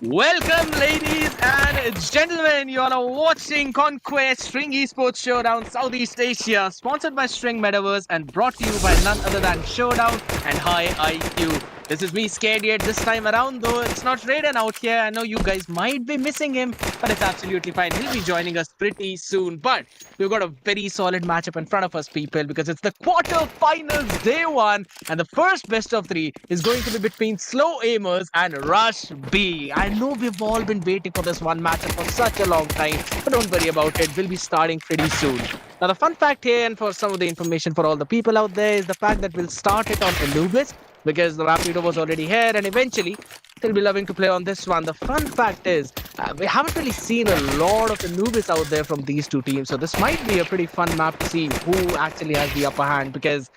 Welcome, ladies and gentlemen. You are watching Conquest String Esports Showdown Southeast Asia, sponsored by String Metaverse and brought to you by none other than Showdown and HighIQ. This is me, Scared Yet. This time around, though, it's not Raiden out here. I know you guys might be missing him, but it's absolutely fine. He'll be joining us pretty soon. But we've got a very solid matchup in front of us, people, because it's the quarterfinals day one, and the first best of three is going to be between Slowaimers and Rush B. I know we've all been waiting for this one matchup for such a long time, but don't worry about it. We'll be starting pretty soon. Now, the fun fact here, and for some of the information for all the people out there, is the fact that we'll start it on Anubis because the Rapido was already here, and eventually they'll be loving to play on this one. The fun fact is, we haven't really seen a lot of Anubis out there from these two teams, so this might be a pretty fun map to see who actually has the upper hand, because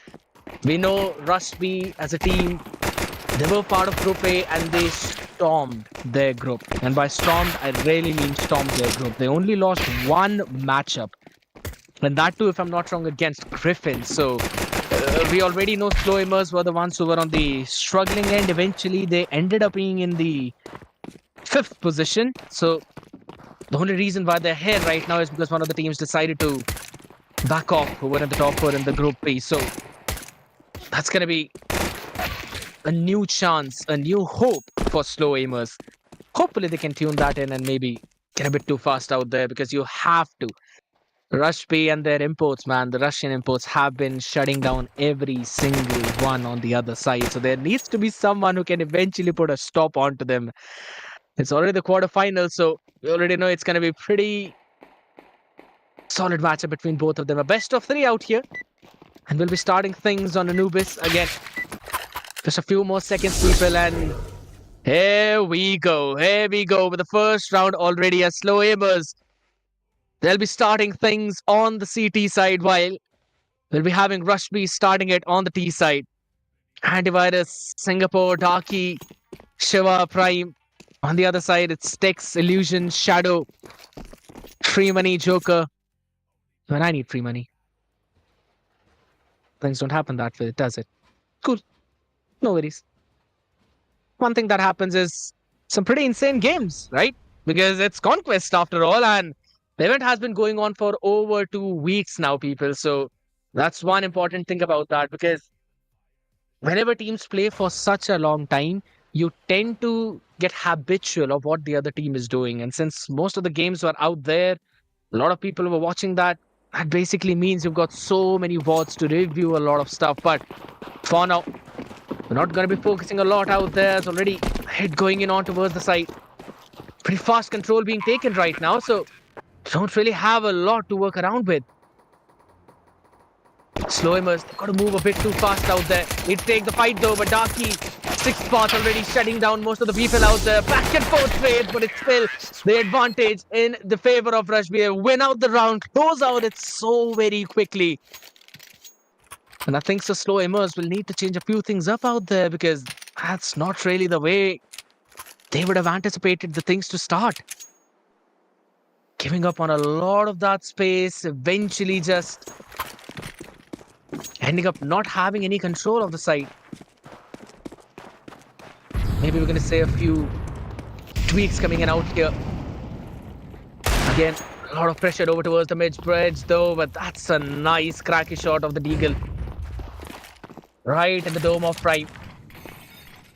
we know Rush B as a team, they were part of Group A and they stormed their group. And by stormed, I really mean stormed their group. They only lost one matchup. And that too, if I'm not wrong, against Griffin. So we already know Slowaimers were the ones who were on the struggling end. Eventually, they ended up being in the 5th position. So the only reason why they're here right now is because one of the teams decided to back off, who were in the top 4 in the Group B. So that's going to be a new chance, a new hope for Slowaimers. Hopefully they can tune that in and maybe get a bit too fast out there, because you have to. Rush B and their imports, man, the Russian imports have been shutting down every single one on the other side. So there needs to be someone who can eventually put a stop onto them. It's already the quarterfinals, so we already know it's going to be pretty solid matchup between both of them. A best of 3 out here. And we'll be starting things on Anubis again. Just a few more seconds, people, and here we go. Here we go with the first round already as Slowaimers. They'll be starting things on the CT side, while we'll be having Rush B starting it on the T side. Antivirus, Singapore, Darky, Shiva, Prime. On the other side, it's Stex, Illusion, Shadow, Free Money, Joker. When I need free money. Things don't happen that way, does it? Cool. No worries. One thing that happens is some pretty insane games, right? Because it's Conquest after all, and the event has been going on for over 2 weeks now, people. So that's one important thing about that, because whenever teams play for such a long time, you tend to get habitual of what the other team is doing. And since most of the games were out there, a lot of people were watching that. That basically means you've got so many VODs to review a lot of stuff. But for now, we're not going to be focusing a lot out there. There's already a hit going in on towards the side. Pretty fast control being taken right now, so don't really have a lot to work around with. Slowaimers, they've got to move a bit too fast out there. Need to take the fight though, but Darky, 6th spot already shutting down most of the people out there. Back and forth trade, but it's still the advantage in the favor of Rush B. Win out the round, close out it so very quickly. And I think so Slowaimers will need to change a few things up out there, because that's not really the way they would have anticipated the things to start. Giving up on a lot of that space, eventually just ending up not having any control of the site. Maybe we're going to say a few tweaks coming in out here. Again, a lot of pressure over towards the mid-bridge though, but that's a nice cracky shot of the Deagle. Right in the dome of Prime.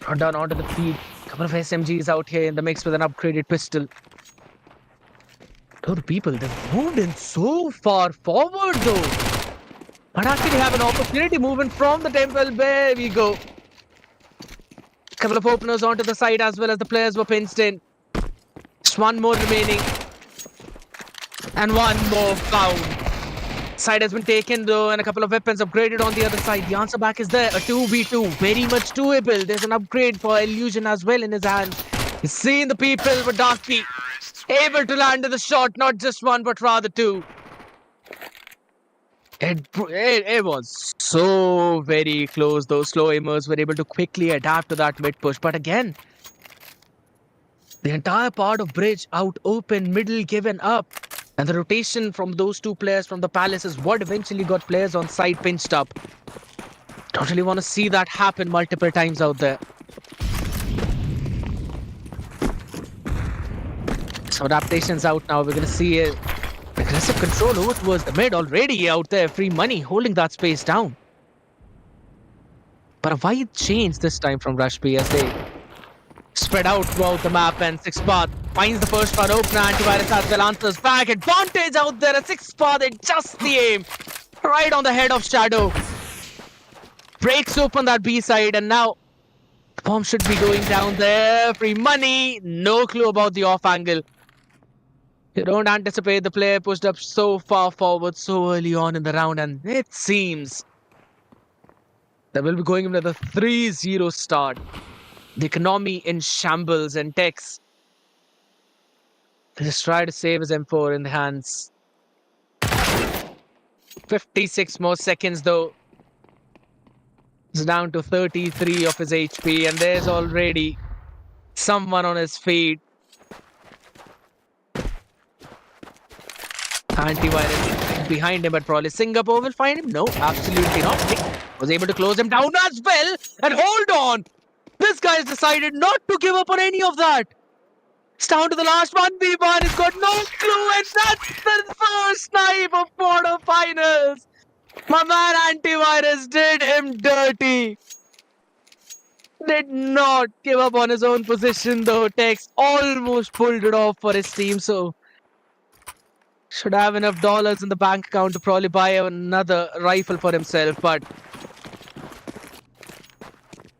Brought down onto the feed. Couple of SMGs out here in the mix with an upgraded pistol. Oh, the people, they've moved in so far forward though. But actually have an opportunity moving from the temple. There we go. Couple of openers onto the side, as well as the players were pinched in. Just one more remaining. And one more found. Side has been taken though, and a couple of weapons upgraded on the other side. The answer back is there. A 2v2. Very much doable. There's an upgrade for Illusion as well in his hands. He's seeing the people with Darky. Able to land the shot, not just one, but rather 2. It was so very close. Those Slowaimers were able to quickly adapt to that mid push. But again, the entire part of bridge out open, middle given up. And the rotation from those 2 players from the Palace is what eventually got players on side pinched up. Don't really want to see that happen multiple times out there. Some adaptations out now. We're going to see a aggressive control over towards the mid already out there. Free money holding that space down. But a wide change this time from Rashbi as they spread out throughout the map, and Six Path finds the first one opener. Antivirus as well answers back. Advantage out there. A Six Path adjusts the aim right on the head of Shadow. Breaks open that B side, and now the bomb should be going down there. Free money. No clue about the off angle. You don't anticipate the player pushed up so far forward so early on in the round, and it seems that we'll be going into the 3-0 start. The economy in shambles, and Tex just try to save his M4 in the hands. 56 more seconds though. It's down to 33 of his HP, and there's already someone on his feet. Antivirus behind him, but probably Singapore will find him. No, absolutely not. Nick was able to close him down as well. And hold on! This guy has decided not to give up on any of that. It's down to the last 1v1. He's got no clue, and that's the first snipe of quarterfinals. My man Antivirus did him dirty. Did not give up on his own position though. Tex almost pulled it off for his team, so should have enough dollars in the bank account to probably buy another rifle for himself, but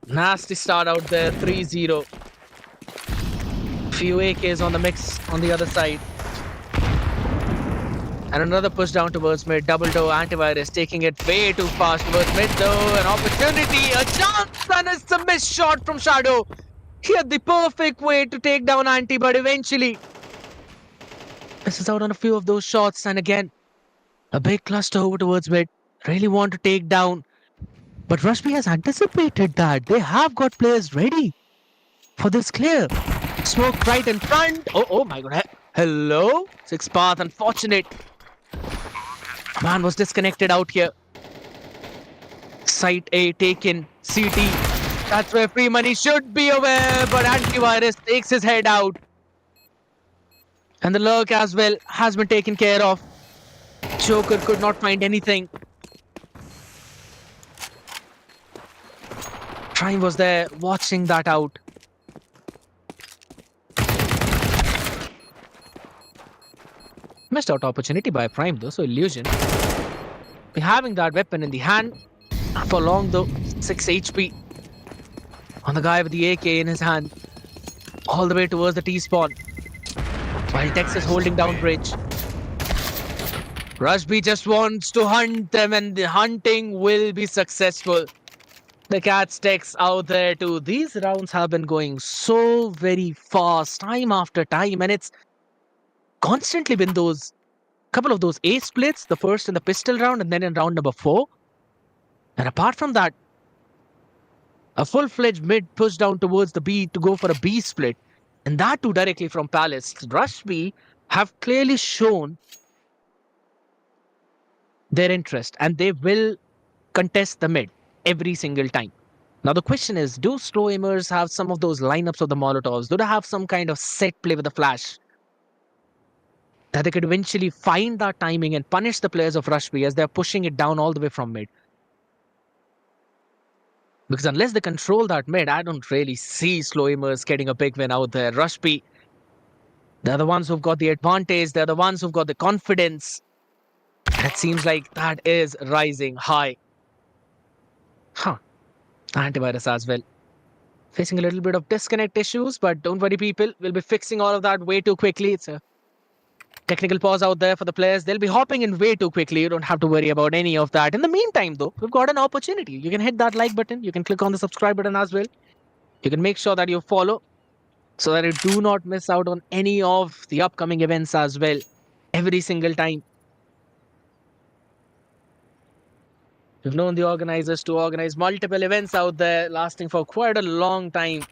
nasty start out there, 3-0. Few AKs on the mix on the other side. And another push down towards mid. Double door Antivirus taking it way too fast towards mid though. An opportunity, a chance, and it's a missed shot from Shadow. He had the perfect way to take down Anti, but eventually misses out on a few of those shots. And again, a big cluster over towards mid. Really want to take down. But Rashmi has anticipated that. They have got players ready for this clear. Smoke right in front. Oh my god. Hello? Six Path, unfortunate. Man was disconnected out here. Site A taken. CT. That's where free money should be aware, but Antivirus takes his head out. And the lurk as well has been taken care of. Joker could not find anything. Prime was there watching that out. Missed out opportunity by Prime though, so Illusion. Having that weapon in the hand for long though, 6 HP on the guy with the AK in his hand. All the way towards the T-spawn. While Tex is holding down bridge. Rashbi just wants to hunt them, and the hunting will be successful. The Cats Tex out there too. These rounds have been going so very fast, time after time, and it's constantly been those couple of those A splits, the first in the pistol round and then in round number 4. And apart from that, a full-fledged mid push down towards the B to go for a B split. And that too directly from Palace. Rashbi have clearly shown their interest, and they will contest the mid every single time. Now the question is, do Slowaimers have some of those lineups of the Molotovs? Do they have some kind of set play with the flash that they could eventually find that timing and punish the players of Rashbi as they're pushing it down all the way from mid? Because unless they control that mid, I don't really see Slowaimers getting a big win out there. Rashbi, they're the ones who've got the advantage. They're the ones who've got the confidence. And it seems like that is rising high. Antivirus as well. Facing a little bit of disconnect issues, but don't worry people. We'll be fixing all of that way too quickly. It's a technical pause out there for the players. They'll be hopping in way too quickly. You don't have to worry about any of that. In the meantime though, we've got an opportunity. You can hit that like button. You can click on the subscribe button as well. You can make sure that you follow so that you do not miss out on any of the upcoming events as well. Every single time. We've known the organizers to organize multiple events out there, lasting for quite a long time.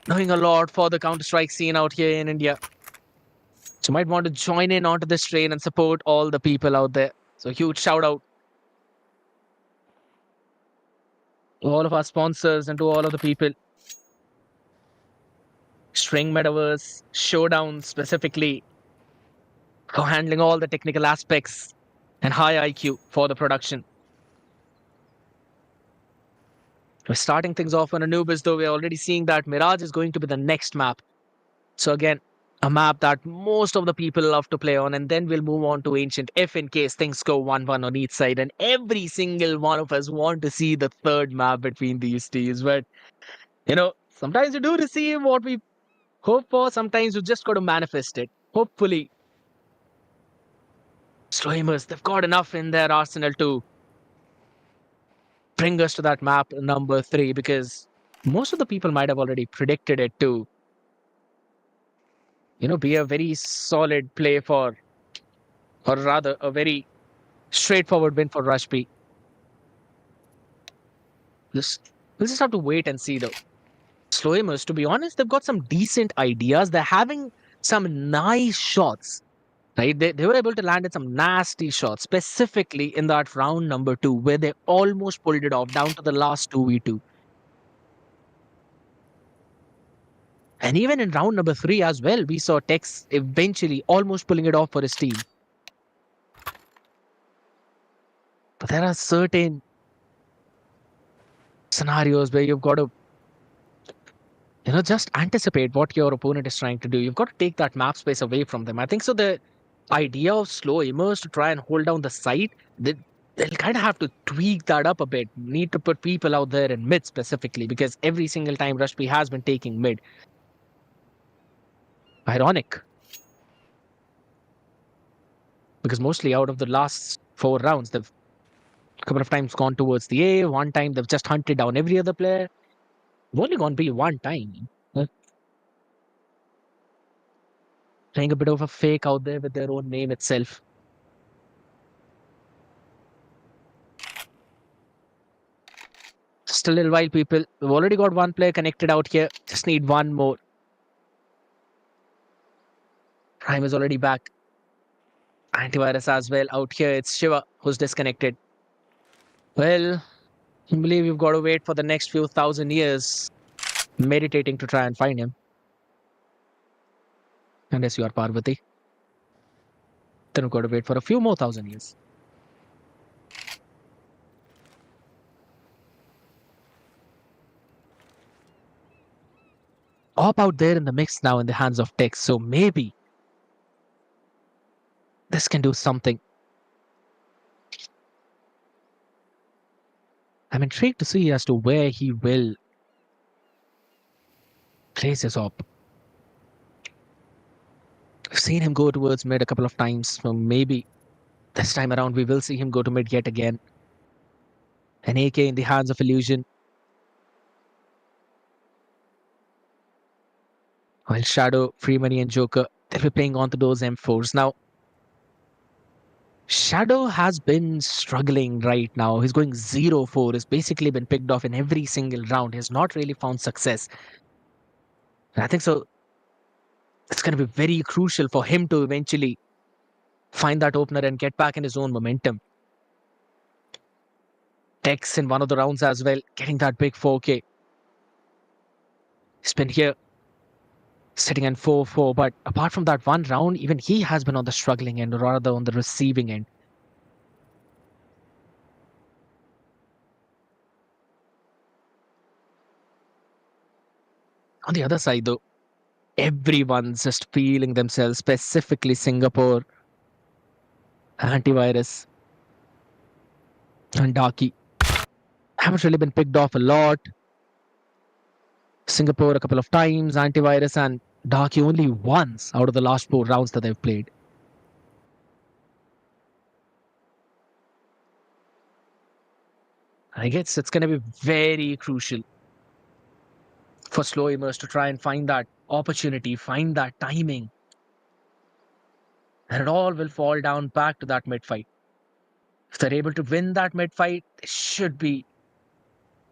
Doing a lot for the Counter-Strike scene out here in India. So you might want to join in onto this train and support all the people out there. So huge shout out to all of our sponsors and to all of the people. String Metaverse, Showdown specifically, for handling all the technical aspects and high IQ for the production. We're starting things off on Anubis, though we're already seeing that Mirage is going to be the next map. So again, a map that most of the people love to play on, and then we'll move on to Ancient if in case things go 1-1 on each side, and every single one of us want to see the third map between these teams. But, sometimes you do receive what we hope for, sometimes you just got to manifest it. Hopefully, Slowaimers, they've got enough in their arsenal to bring us to that map number 3, because most of the people might have already predicted it to, be a very solid play for, or rather, a very straightforward win for Rashpi. We'll just have to wait and see, though. Slowaimers, to be honest, they've got some decent ideas. They're having some nice shots, right? They were able to land in some nasty shots, specifically in that round number 2, where they almost pulled it off down to the last 2v2. And even in round number 3 as well, we saw Tex eventually almost pulling it off for his team. But there are certain scenarios where you've got to, just anticipate what your opponent is trying to do. You've got to take that map space away from them. I think so. The idea of Slowaimers to try and hold down the site, they'll kind of have to tweak that up a bit. Need to put people out there in mid specifically, because every single time Rashpi has been taking mid. Ironic. Because mostly out of the last 4 rounds, they've a couple of times gone towards the A. One time they've just hunted down every other player. They've only gone B one time. Playing a bit of a fake out there with their own name itself. Just a little while, people. We've already got one player connected out here. Just need one more. Prime is already back. Antivirus as well out here. It's Shiva who's disconnected. Well, I believe you've got to wait for the next few thousand years, meditating to try and find him. Unless you are Parvati. Then we've got to wait for a few more thousand years. Op out there in the mix now in the hands of Tex. So maybe this can do something. I'm intrigued to see as to where he will place his op. I've seen him go towards mid a couple of times, so maybe this time around we will see him go to mid yet again. An AK in the hands of Illusion. While Shadow, Free Money and Joker, they'll be playing onto those M4s. Now, Shadow has been struggling right now. He's going 0-4. He's basically been picked off in every single round. He has not really found success. And I think so. It's going to be very crucial for him to eventually find that opener and get back in his own momentum. Tex in one of the rounds as well, getting that big 4K. He's been here sitting in 4-4. But apart from that one round, even he has been on the struggling end, or rather on the receiving end. On the other side, though, everyone's just feeling themselves, specifically Singapore, Antivirus, and Darky. Haven't really been picked off a lot. Singapore a couple of times, Antivirus and Darky only once out of the last 4 rounds that they've played. I guess it's going to be very crucial for Slowaimers to try and find that opportunity, find that timing. And it all will fall down back to that mid fight. If they're able to win that mid fight, they should be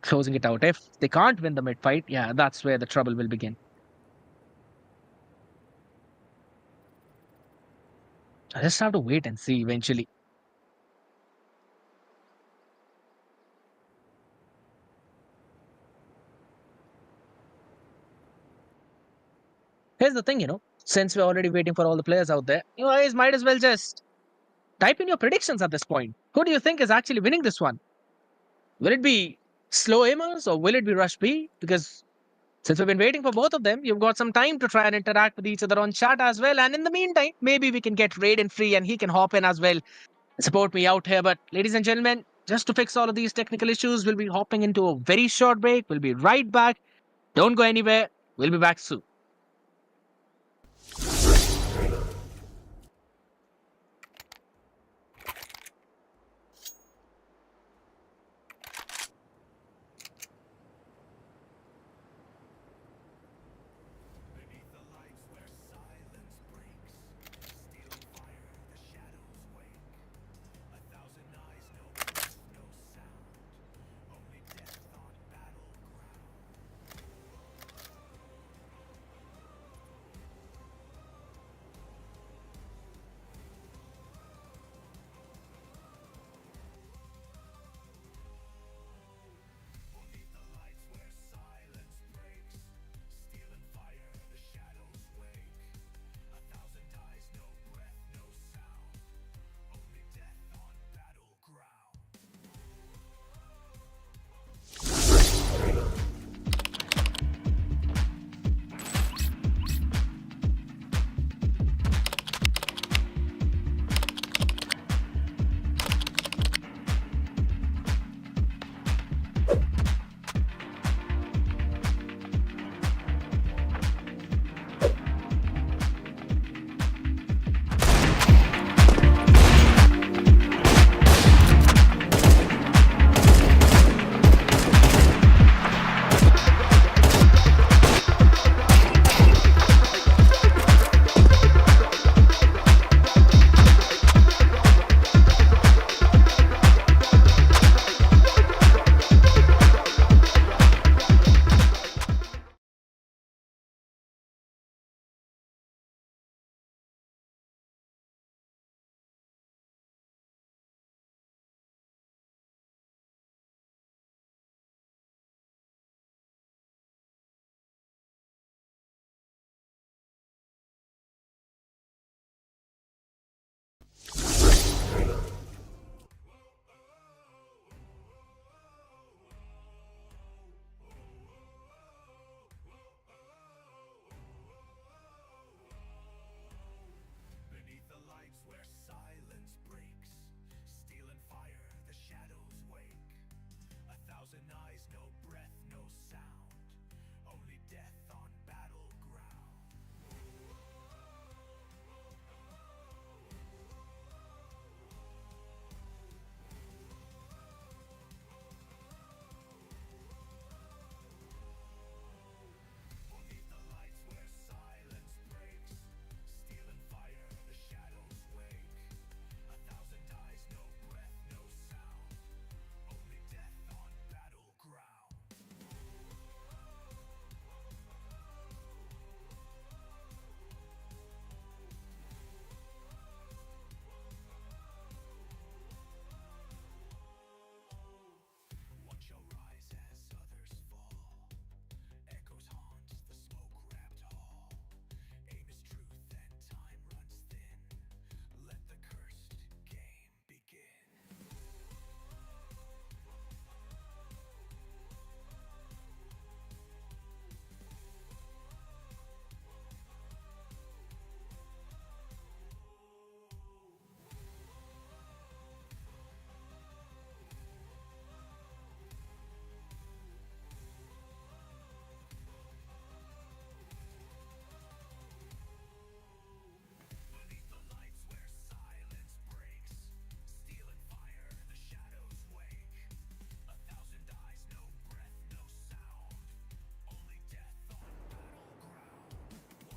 closing it out. If they can't win the mid fight, yeah, that's where the trouble will begin. I just have to wait and see eventually. Here's the thing, since we're already waiting for all the players out there, you guys might as well just type in your predictions at this point. Who do you think is actually winning this one? Will it be Slowaimers or will it be Rush B? Because since we've been waiting for both of them, you've got some time to try and interact with each other on chat as well. And in the meantime, maybe we can get Raiden free and he can hop in as well and support me out here. But ladies and gentlemen, just to fix all of these technical issues, we'll be hopping into a very short break. We'll be right back. Don't go anywhere. We'll be back soon.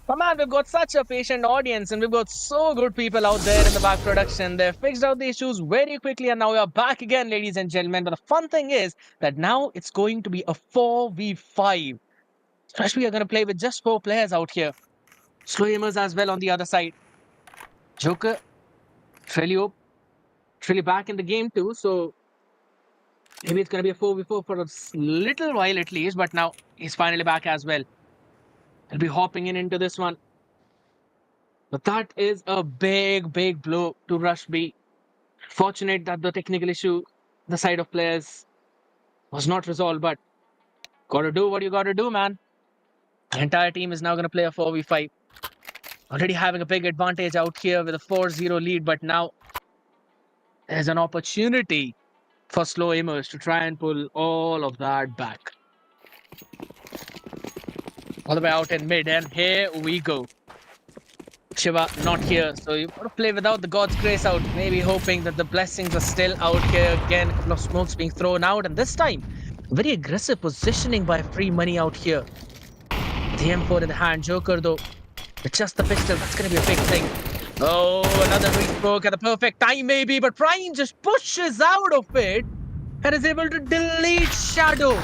But man, we've got such a patient audience and we've got so good people out there in the back production. They've fixed out the issues very quickly and now we are back again, ladies and gentlemen. But the fun thing is that now it's going to be a 4v5. Especially, we are going to play with just 4 players out here. Slowaimers as well on the other side. Joker, Trelio back in the game too. So maybe it's going to be a 4v4 for a little while at least. But now he's finally back as well. He'll be hopping into this one. But that is a big, big blow to Rush B. Fortunate that the technical issue, the side of players, was not resolved, but gotta do what you gotta do, man. The entire team is now gonna play a 4v5. Already having a big advantage out here with a 4-0 lead, but now there's an opportunity for Slowaimers to try and pull all of that back. All the way out in mid, and here we go. Shiva not here, so you gotta play without the God's grace out, maybe hoping that the blessings are still out here. Again, a couple of smokes being thrown out, and this time, very aggressive positioning by Free Money out here. The M4 in the hand, Joker though, with just the pistol, that's gonna be a big thing. Oh, another re-smoke at the perfect time maybe, but Prime just pushes out of it and is able to delete Shadow.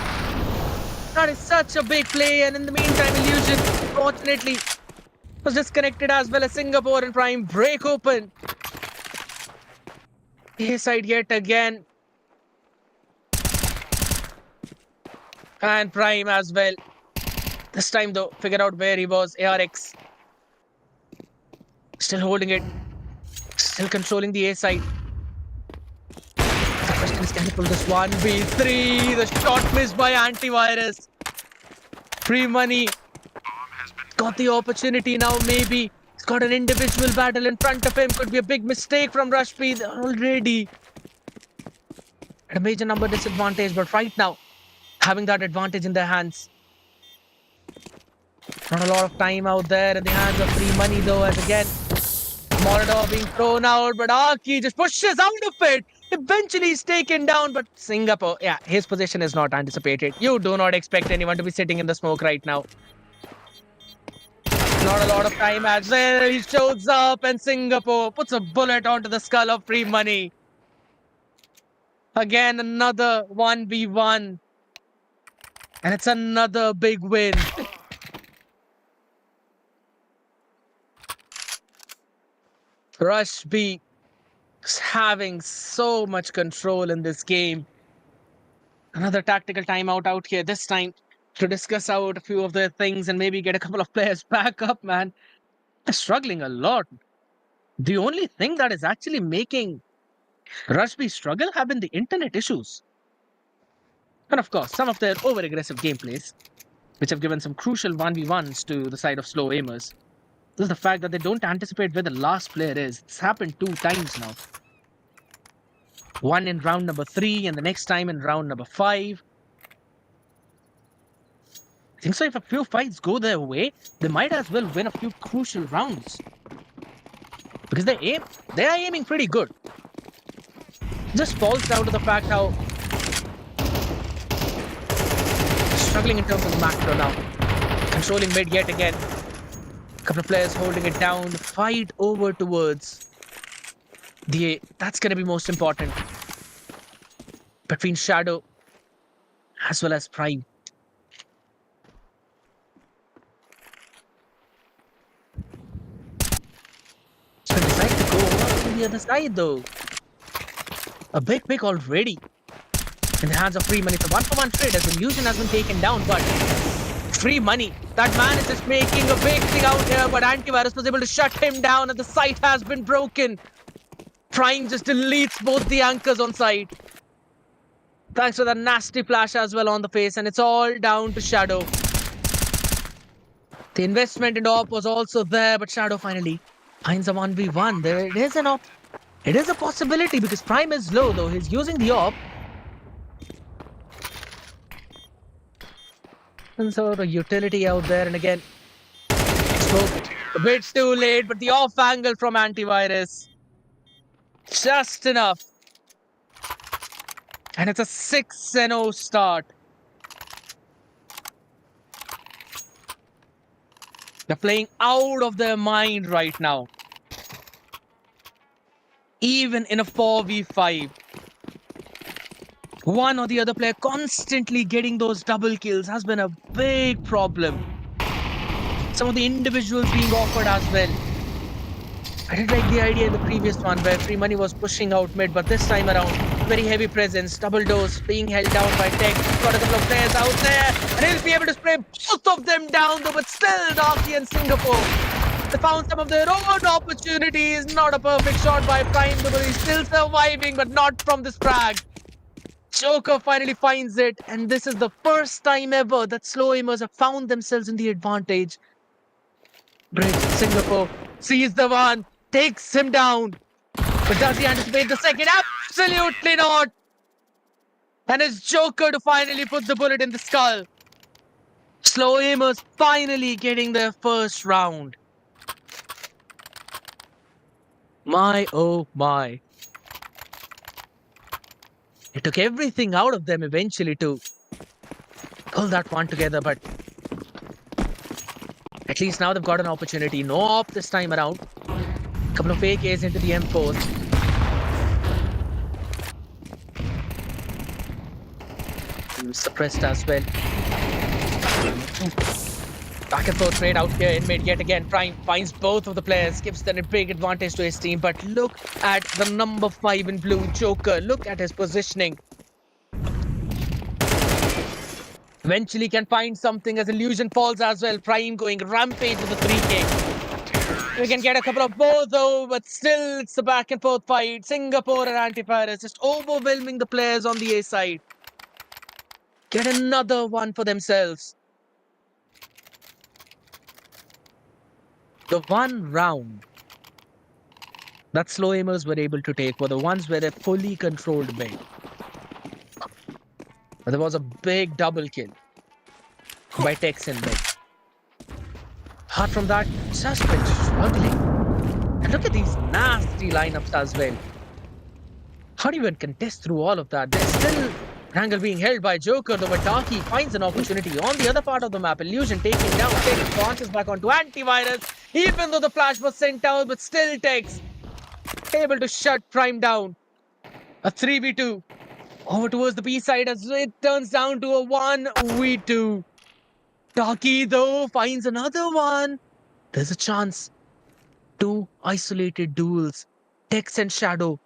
That is such a big play, and in the meantime, Illusion, fortunately, was disconnected as well as Singapore, and Prime break open. A side yet again. And Prime as well. This time though, figured out where he was. ARX. Still holding it. Still controlling the A side. The question is, can he pull this 1v3? The shot missed by Antivirus. Free Money got the opportunity now, maybe. He's got an individual battle in front of him. Could be a big mistake from Rush B already. At a major number disadvantage, but right now, having that advantage in their hands. Not a lot of time out there in the hands of Free Money though, as again, Molotov being thrown out, but Aki just pushes out of it. Eventually he's taken down, but Singapore, yeah, his position is not anticipated. You do not expect anyone to be sitting in the smoke right now. Not a lot of time as well. He shows up and Singapore puts a bullet onto the skull of Free Money. Again, another 1v1. And it's another big win. Rush B is having so much control in this game. Another tactical timeout out here, this time to discuss out a few of their things and maybe get a couple of players back up, man. They're struggling a lot. The only thing that is actually making Rush B struggle have been the internet issues. And of course, some of their over-aggressive gameplays, which have given some crucial 1v1s to the side of Slowaimers. This is the fact that they don't anticipate where the last player is. It's happened 2 times now. One in round number 3 and the next time in round number 5. I think so if a few fights go their way, they might as well win a few crucial rounds. Because they are aiming pretty good. It just falls down to the fact how struggling in terms of the macro now. Controlling mid yet again. Couple of players holding it down. Fight over towards the A. That's going to be most important. Between Shadow as well as Prime. So decide to go over to the other side though. A big pick already. In the hands of Free Money. It's a 1-for-1 trade as Illusion has been taken down, but Free Money. That man is just making a big thing out here, but Antivirus was able to shut him down and the site has been broken. Prime just deletes both the anchors on site. Thanks for the nasty flash as well on the face, and it's all down to Shadow. The investment in AWP was also there, but Shadow finally finds a 1v1. There it is it is a possibility because Prime is low though. He's using the AWP. And so the utility out there, and again, spoke a bit too late, but the off angle from Antivirus. Just enough. And it's a 6-0 start. They're playing out of their mind right now. Even in a 4v5. One or the other player constantly getting those double kills has been a big problem. Some of the individuals being offered as well. I did like the idea in the previous one where Free Money was pushing out mid, but this time around, very heavy presence, double doors being held down by Tech. Got a couple of players out there, And he'll be able to spray both of them down, though, but still Darky and Singapore. They found some of their own opportunities. Not a perfect shot by Prime, though, but he's still surviving, but not from this frag. Joker finally finds it, and this is the first time ever that Slowaimers have found themselves in the advantage. Bridge, Singapore sees the one, takes him down. But does he anticipate the second? Absolutely not. And it's Joker to finally put the bullet in the skull. Slowaimers finally getting their first round. My, oh my. It took everything out of them eventually to pull that one together, but at least now they've got an opportunity. No op this time around. Couple of AKs into the M4. Suppressed as well. Back and forth trade out here in mid yet again. Prime finds both of the players, gives them a big advantage to his team. But look at the number 5 in blue, Joker. Look at his positioning. Eventually can find something as Illusion falls as well. Prime going rampage with the 3K. We can get a couple of both though, but still it's a back and forth fight. Singapore and Antivirus is just overwhelming the players on the A side. Get another one for themselves. The one round that Slowaimers were able to take were the ones where they fully controlled mid. But there was a big double kill by Tex in mid. Apart from that, just been struggling. And look at these nasty lineups as well. How do you even contest through all of that? There's still angle being held by Joker, though Darky finds an opportunity on the other part of the map. Illusion taking down Tex, launches back onto Antivirus, even though the flash was sent out, but still Tex able to shut Prime down. A 3v2 over towards the B side as it turns down to a 1v2. Darky though finds another one. There's a chance. 2 isolated duels. Tex and Shadow.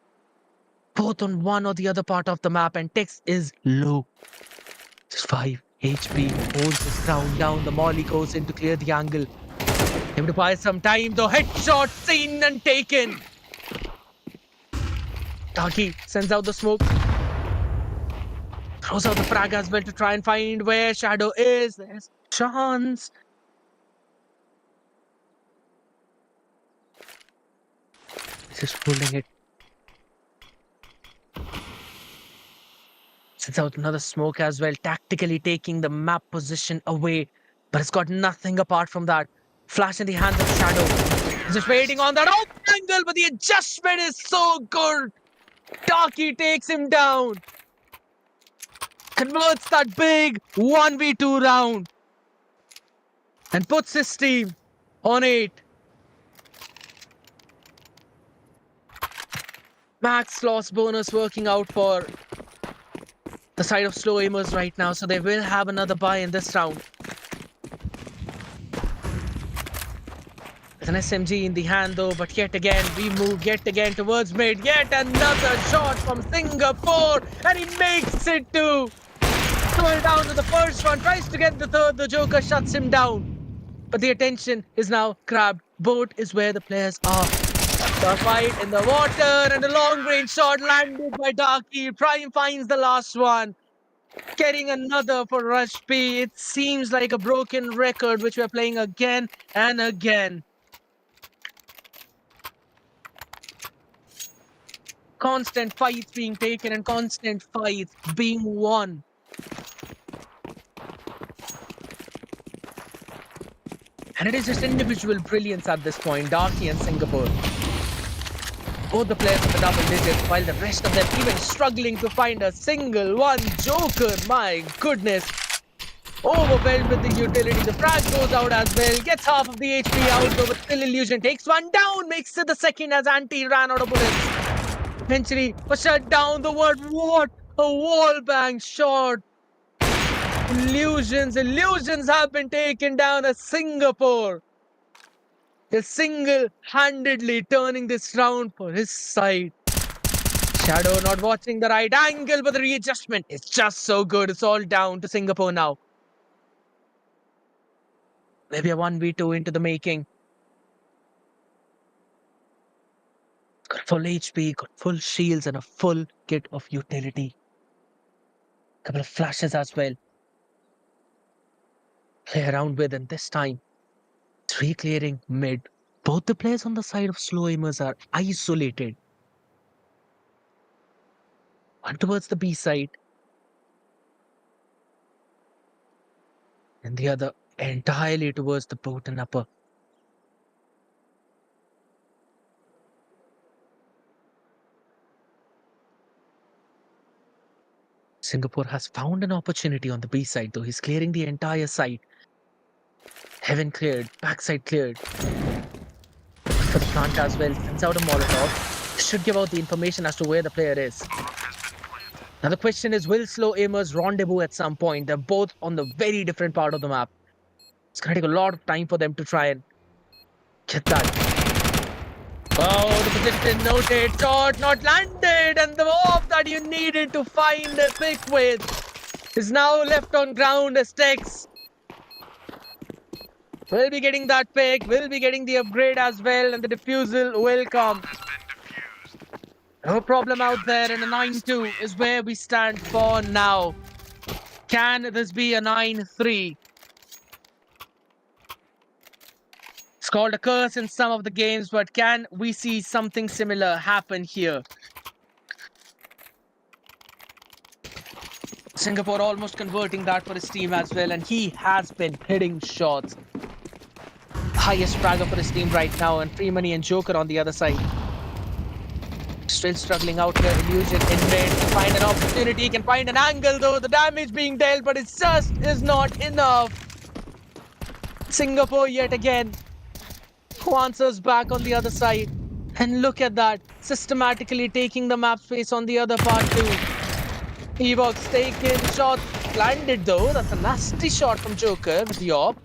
Both on one or the other part of the map, and Tex is low. Just 5 HP. Holds this ground down. The molly goes in to clear the angle. Able to buy some time though. Headshot seen and taken. Darky sends out the smoke. Throws out the frag as well to try and find where Shadow is. There's a chance. He's just holding it. Sends out another smoke as well, tactically taking the map position away. But it's got nothing apart from that. Flash in the hands of Shadow. He's just waiting on that off angle, but the adjustment is so good. Darky takes him down. Converts that big 1v2 round. And puts his team on 8. Max loss bonus working out for the side of Slowaimers right now, so they will have another buy in this round. There's an SMG in the hand though, but yet again we move yet again towards mid. Yet another shot from Singapore, and he makes it too. Throw down to the first one, tries to get the third. The Joker shuts him down, but the attention is now grabbed. Boat is where the players are. The fight in the water, and a long-range shot landed by Darky. Prime finds the last one. Getting another for Rush P. It seems like a broken record, which we're playing again and again. Constant fights being taken and constant fights being won. And it is just individual brilliance at this point. Darky and Singapore. Both the players in the double digits, while the rest of them even struggling to find a single one. Joker, my goodness. Overwhelmed with the utility. The frag goes out as well. Gets half of the HP out, though, but still Illusion takes one down. Makes it the second as Anti ran out of bullets. Eventually, was shut down. The word, what a wall bang shot. Illusions have been taken down as Singapore is single-handedly turning this round for his side. Shadow not watching the right angle, but the readjustment is just so good. It's all down to Singapore now. Maybe a 1v2 into the making. Got full HP, got full shields, and a full kit of utility. Couple of flashes as well. Play around with, and this time, 3 clearing mid. Both the players on the side of Slowaimers are isolated. One towards the B side, and the other entirely towards the boat and upper. Singapore has found an opportunity on the B side, though. He's clearing the entire side. Heaven cleared, backside cleared. For the plant as well, sends out a Molotov. Should give out the information as to where the player is. Now the question is, will Slowaimers rendezvous at some point? They're both on the very different part of the map. It's going to take a lot of time for them to try and get that. Oh, the position noted, shot not landed, and the off that you needed to find a pick with is now left on ground as Tex. We'll be getting that pick, we'll be getting the upgrade as well, and the defusal will come. No problem out there, and a 9-2 is where we stand for now. Can this be a 9-3? It's called a curse in some of the games, but can we see something similar happen here? Singapore almost converting that for his team as well, and he has been hitting shots. Highest fragger for his team right now, and Free Money and Joker on the other side. Still struggling out here. Illusion in mid. Can find an opportunity, can find an angle though. The damage being dealt, but it just is not enough. Singapore yet again. Who answers back on the other side? And look at that. Systematically taking the map space on the other part too. Evox taken, shot landed though. That's a nasty shot from Joker with the AWP.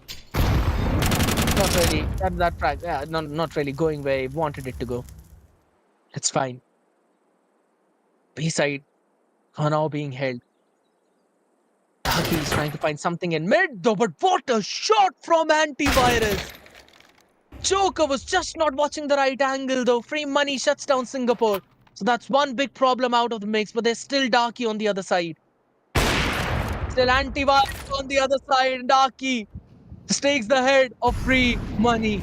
Not really. That frag. Yeah, not really going where he wanted it to go. It's fine. B side are now being held. Taki is trying to find something in mid though, but what a shot from Antivirus! Joker was just not watching the right angle though. Free Money shuts down Singapore. So that's one big problem out of the mix, but there's still Darky on the other side. Still Antivirus on the other side, and Darky just takes the head of Free Money.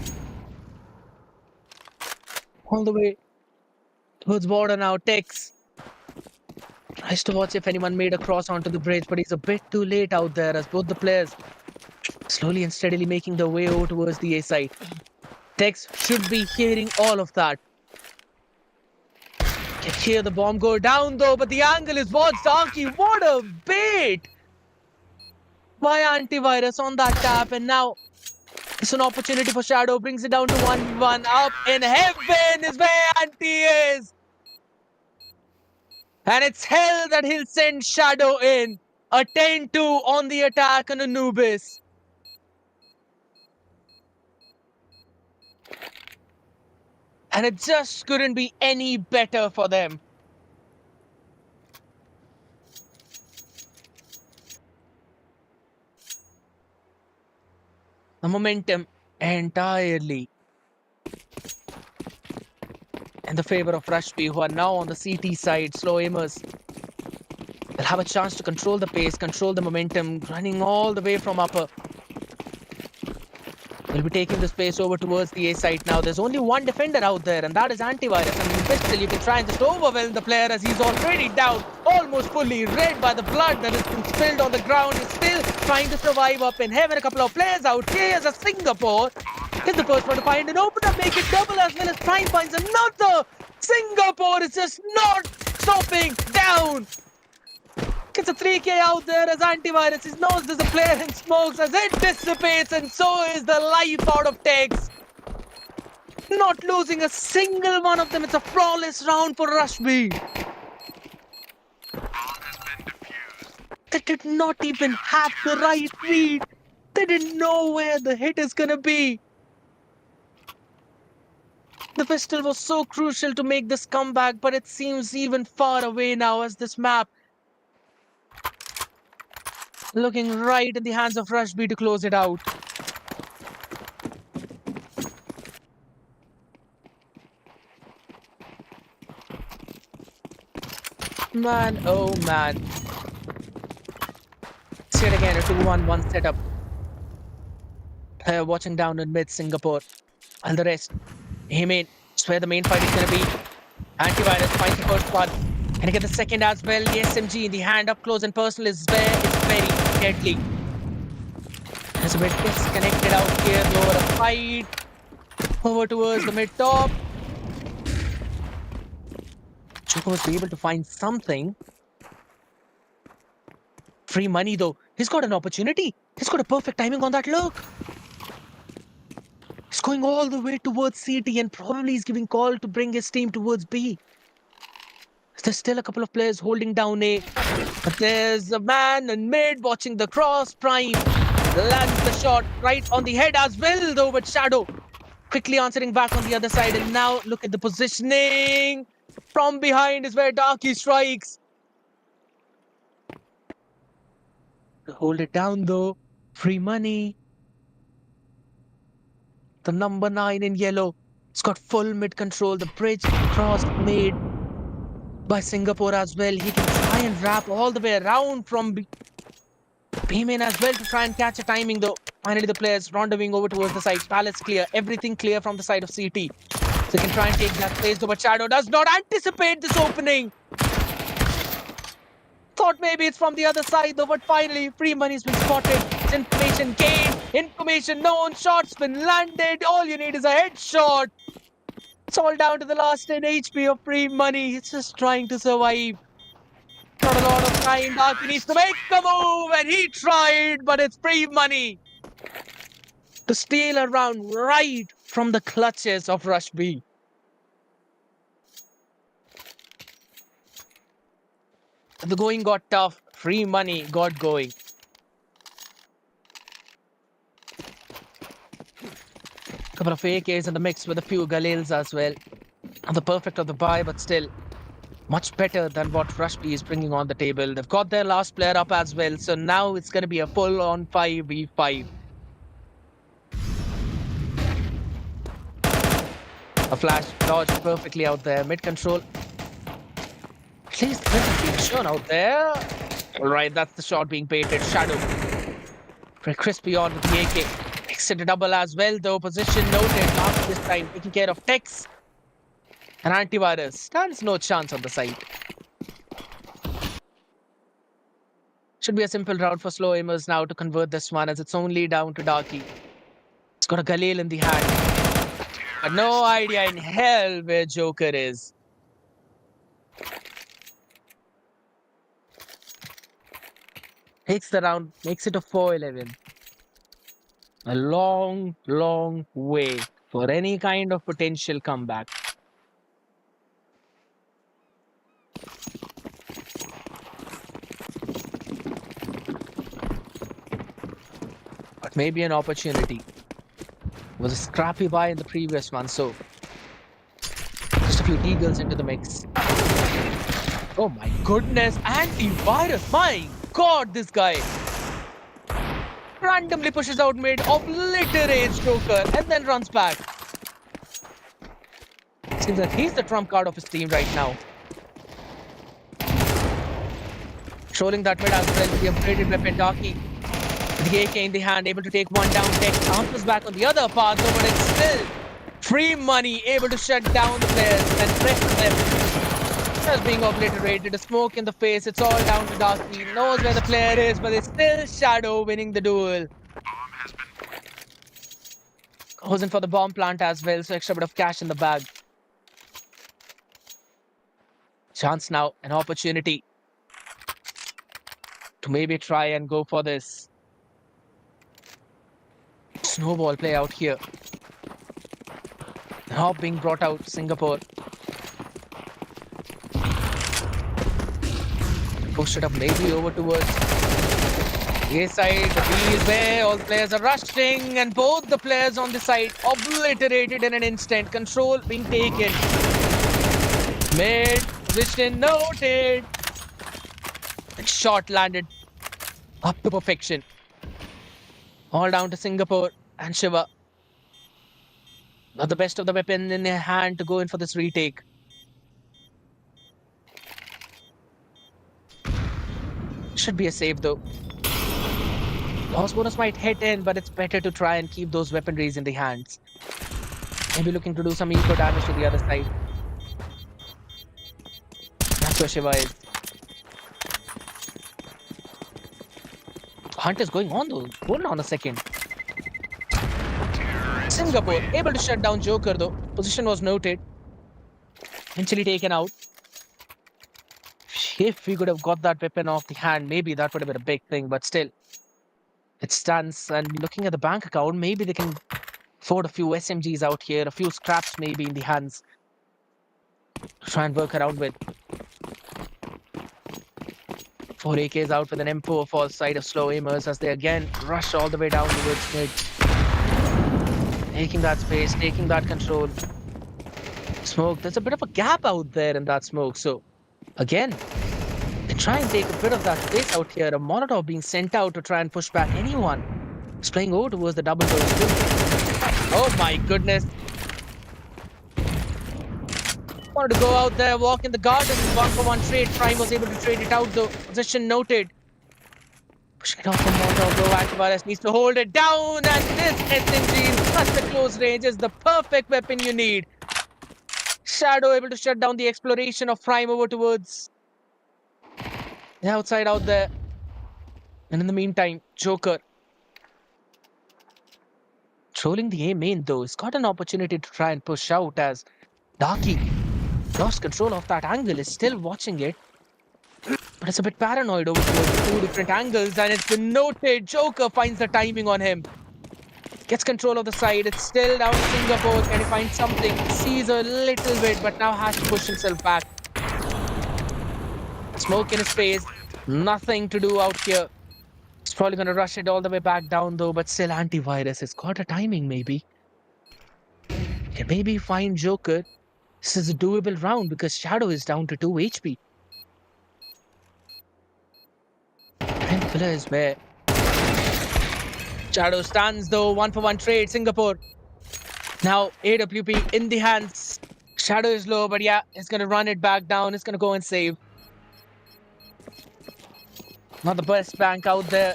All the way towards border now. Tex tries to watch if anyone made a cross onto the bridge, but he's a bit too late out there as both the players slowly and steadily making their way over towards the A side. Tex should be hearing all of that. Can hear the bomb go down though, but the angle is what's Darky. What a bait by Antivirus on that tap, and now it's an opportunity for Shadow. Brings it down to 1v1. Up in heaven is where Anti is. And it's hell that he'll send Shadow in. A 10-2 on the attack on Anubis. And it just couldn't be any better for them. The momentum entirely in the favor of Rushby, who are now on the CT side. Slowaimers will have a chance to control the pace, control the momentum, running all the way from upper. We'll be taking the space over towards the A side now. There's only one defender out there, and that is Antivirus. And with Pistol, you can try and just overwhelm the player as he's already down, almost fully red by the blood that has been spilled on the ground. He's still trying to survive up in heaven. A couple of players out here as a Singapore is the first one to find an opener, make it double, as well as Prime finds another. Singapore is just not stopping down. It's a 3k out there as Antivirus. He knows there's a player in smokes as it dissipates, and so is the life out of Tex. Not losing a single one of them. It's a flawless round for Rushby. They did not even have the right read. They didn't know where the hit is gonna be. The pistol was so crucial to make this comeback, but it seems even far away now as this map looking right in the hands of Rushby to close it out. Man, oh man. See it again, a 2-1-1 setup. Player watching down in mid Singapore. And the rest, aim in. It's where the main fight is going to be. Antivirus finds the first one. Can he get the second as well? The SMG in the hand up close and personal is where it's very deadly. There's a bit disconnected out here. Lower a fight. Over towards the mid top. Joker was able to find something. Free money though. He's got an opportunity. He's got a perfect timing on that look. He's going all the way towards CT and probably he's giving call to bring his team towards B. There's still a couple of players holding down A. But there's a man in mid watching the cross. Prime lands the shot right on the head as well though, but Shadow quickly answering back on the other side. And now look at the positioning. From behind is where Darky strikes. Hold it down though. Free money. The number 9 in yellow. It's got full mid control. The bridge cross made by Singapore as well. He can try and wrap all the way around from B-main as well to try and catch a timing though. Finally the players rendezvousing over towards the side. Palace clear. Everything clear from the side of CT. So they can try and take that place though, but Shadow does not anticipate this opening. Thought maybe it's from the other side though, but finally free money's been spotted. It's information gained, information known, shots been landed. All you need is a headshot. It's all down to the last 10 HP of free money. It's just trying to survive. Not a lot of time. Darky needs to make the move and he tried, but it's free money to steal a round right from the clutches of Rush B. The going got tough. Free money got going. Couple of AKs in the mix with a few Galils as well. And the perfect of the buy, but still much better than what Rush B is bringing on the table. They've got their last player up as well. So now it's going to be a full-on 5v5. A flash dodged perfectly out there. Mid control. At least the is being shown out there. Alright, that's the shot being baited. Shadow. Very crispy on with the AK. Exit a double as well though. Position noted. After this time taking care of Tex. And Antivirus stands no chance on the side. Should be a simple round for Slowaimers now to convert this one as it's only down to Darky. He's got a Galil in the hand. But no idea in hell where Joker is. Takes the round, makes it a 4-11. A long, long way for any kind of potential comeback. But maybe an opportunity. It was a scrappy buy in the previous one, so just a few eagles into the mix. Oh my goodness, Antivirus, my God, this guy randomly pushes out mid, obliterates Joker, and then runs back. Seems that he's the trump card of his team right now. Trolling that mid as well with the upgraded weapon, Darky. With the AK in the hand, able to take one down. Tech bounces back on the other path, but it's still free money, able to shut down the players and press them. Just being obliterated, a smoke in the face. It's all down to Darky. Knows where the player is, but it's still Shadow winning the duel. Goes in for the bomb plant as well, so extra bit of cash in the bag. Chance now, an opportunity to maybe try and go for this snowball play out here. The hop being brought out, Singapore. Push it up maybe over towards the A side. The B is where all the players are rushing and both the players on the side obliterated in an instant. Control being taken. Mid position noted. And shot landed up to perfection. All down to Singapore and Shiva. Not the best of the weapon in their hand to go in for this retake. Should be a save though. Loss bonus might hit in, but it's better to try and keep those weaponries in the hands. Maybe looking to do some eco damage to the other side. That's where Shiva is. Hunt is going on though. Hold on a second. Singapore able to shut down Joker though. Position was noted. Eventually taken out. If we could have got that weapon off the hand, maybe that would have been a big thing, but still. It stands, and looking at the bank account, maybe they can afford a few SMGs out here, a few scraps maybe in the hands to try and work around with. 4 AKs out with an M4 false side of Slowaimers as they again rush all the way down towards mid. Taking that space, taking that control. Smoke, there's a bit of a gap out there in that smoke, so again, they try and take a bit of that space out here. A Molotov being sent out to try and push back anyone. It's playing over towards the double doors too. Oh my goodness. Wanted to go out there, walk in the garden. 1-for-1 trade. Prime was able to trade it out though. Position noted. Pushing it off from Molotov though. Antivirus needs to hold it down. And this SMG in such a close range is the perfect weapon you need. Shadow able to shut down the exploration of Prime over towards the outside out there. And in the meantime, Joker trolling the A main though. He's got an opportunity to try and push out as Darky lost control of that angle, is still watching it. But it's a bit paranoid over towards 2 different angles, and it's been noted. Joker finds the timing on him. Gets control of the side. It's still down to Singapore. Can he find something? Sees a little bit, but now has to push himself back. Smoke in his face. Nothing to do out here. He's probably going to rush it all the way back down though, but still antivirus. It's got a timing maybe. Can maybe find Joker. This is a doable round because Shadow is down to 2 HP. And Killer is where Shadow stands though. 1-for-1 trade. Singapore. Now AWP in the hands. Shadow is low, but yeah, he's going to run it back down. He's going to go and save. Not the best bank out there.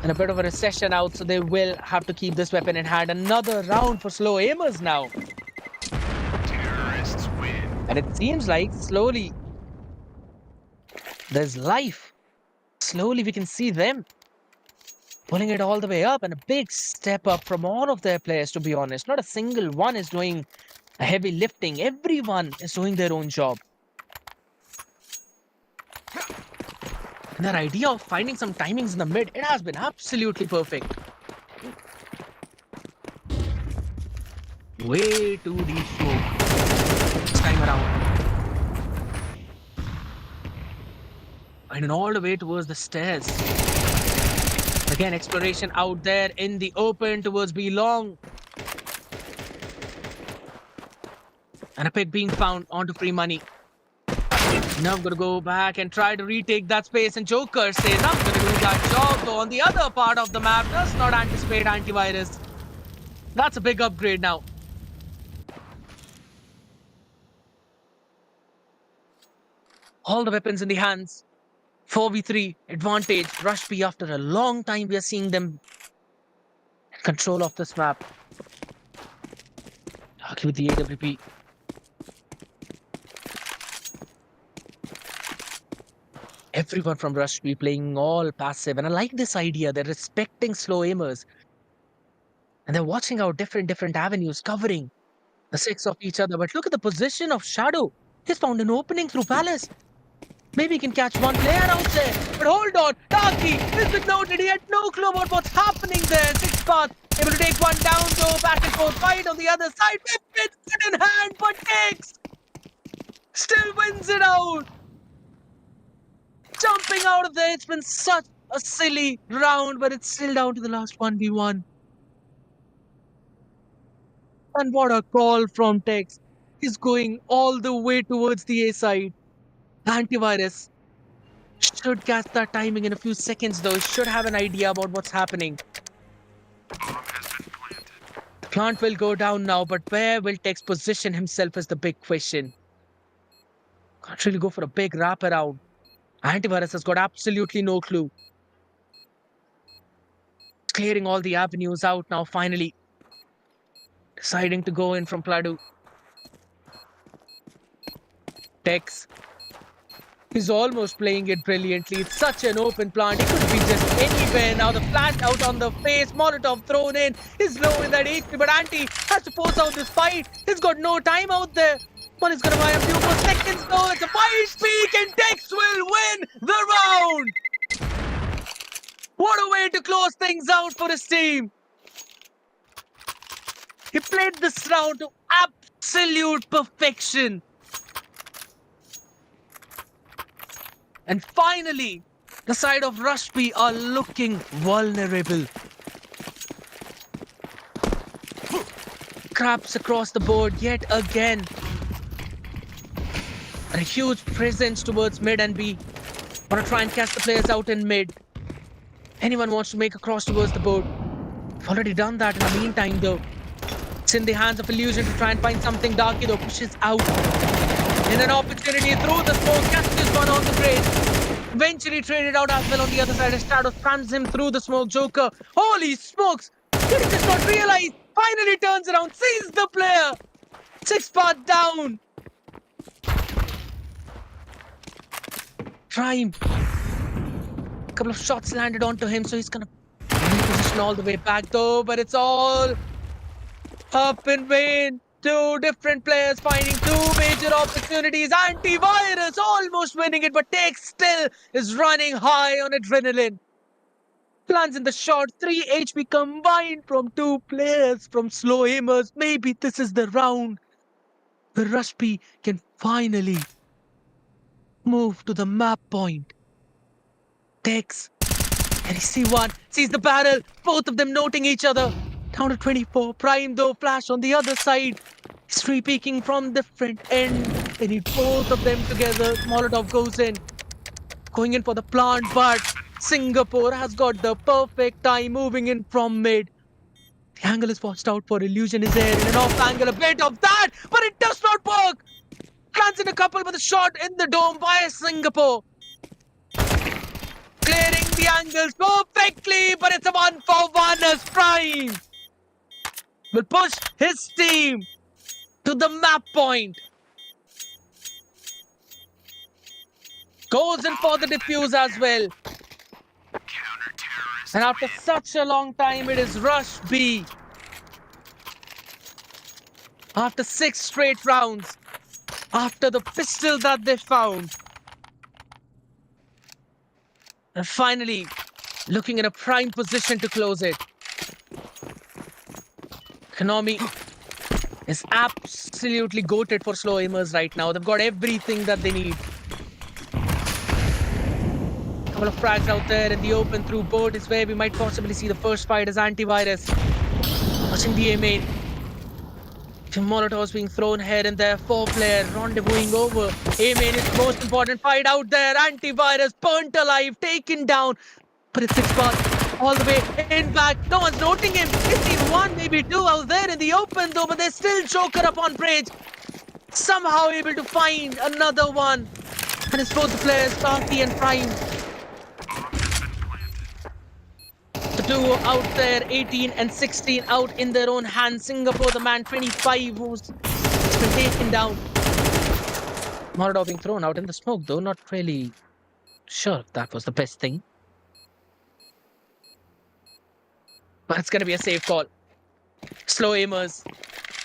And a bit of a recession out, so they will have to keep this weapon in hand. Another round for Slowaimers now. Terrorists win. And it seems like slowly there's life. Slowly we can see them pulling it all the way up, and a big step up from all of their players, to be honest. Not a single one is doing a heavy lifting. Everyone is doing their own job. And that idea of finding some timings in the mid, it has been absolutely perfect. Way too deep smoke this time around. And all the way towards the stairs. Again, exploration out there in the open towards B long. And a pick being found onto free money. Now I'm going to go back and try to retake that space, and Joker says I'm going to do that job though on the other part of the map. Does not anticipate antivirus. That's a big upgrade now. All the weapons in the hands. 4v3 advantage. Rush B after a long time. We are seeing them in control of this map. Okay, with the AWP. Everyone from Rush B playing all passive, and I like this idea. They're respecting Slowaimers, and they're watching out different avenues, covering the 6 of each other. But look at the position of Shadow. He's found an opening through Palace. Maybe he can catch one player out there. But hold on, Darky has been noted. He had no clue about what's happening there. 6th path, able to take one down though. Back and forth fight on the other side. Weapon good in hand, but takes. Still wins it out. Jumping out of there. It's been such a silly round, but it's still down to the last 1v1. And what a call from Tex. He's going all the way towards the A side. Antivirus should catch that timing in a few seconds though. He should have an idea about what's happening. Bomb has been planted. The plant will go down now, but where will Tex position himself is the big question. Can't really go for a big wraparound. Antivirus has got absolutely no clue. Clearing all the avenues out now, finally. Deciding to go in from Pladu. Tex. He's almost playing it brilliantly. It's such an open plant. It could be just anywhere. Now the flash out on the face. Molotov thrown in. He's low in that HP, but Anti has to force out this fight. He's got no time out there. One is going to buy a few more seconds though. It's a fight peak and Tex will win the round. What a way to close things out for his team. He played this round to absolute perfection. And finally, the side of Rushby are looking vulnerable. Craps across the board yet again. And a huge presence towards mid and B. Want to try and catch the players out in mid. Anyone wants to make a cross towards the board. I've already done that in the meantime though. It's in the hands of Illusion to try and find something. Darky though pushes out. In an opportunity through the smoke, catches one on the trade. Eventually traded out as well on the other side. Shadow spams him through the smoke. Joker, holy smokes! Did he just not realize? Finally turns around, sees the player. 6-part down. Prime. A couple of shots landed onto him, so he's gonna reposition all the way back though. But it's all up in vain. Two different players finding two major opportunities. Antivirus almost winning it, but Tex still is running high on adrenaline. Lands in the shot. 3 HP combined from two players from Slowaimers. Maybe this is the round where Rushby can finally move to the map point. Tex, can he see one? Sees the barrel. Both of them noting each other. Down to 24. Prime though, flash on the other side. Street peeking from different end. They need both of them together. Molotov goes in. Going in for the plant, but Singapore has got the perfect time moving in from mid. The angle is watched out for. Illusion is there in an off angle. A bit of that, but it does not work. Lands in a couple with a shot in the dome by Singapore. Clearing the angles perfectly, but it's a 1-for-1 as Prime will push his team to the map point. Goes in for the defuse as well. And after such a long time, it is Rush B. After 6 straight rounds, after the pistol that they found. And finally, looking in a prime position to close it. Konami is absolutely goated for Slowaimers right now. They've got everything that they need. Couple of frags out there in the open through boat is where we might possibly see the first fight as Antivirus. Watching the A-main. Two Molotovs being thrown here and there. 4-player rendezvousing over. A-main is the most important fight out there. Antivirus burnt alive, taken down. But it's 6-part. All the way in back. No one's noting him. It's seen one, maybe two out there in the open though, but there's still Joker up on bridge. Somehow able to find another one. And it's both the players, Starkey and Prime. The two out there, 18 and 16 out in their own hands. Singapore, the man 25 who's been taken down. Molotov being thrown out in the smoke though, not really sure if that was the best thing. But it's going to be a safe call. Slowaimers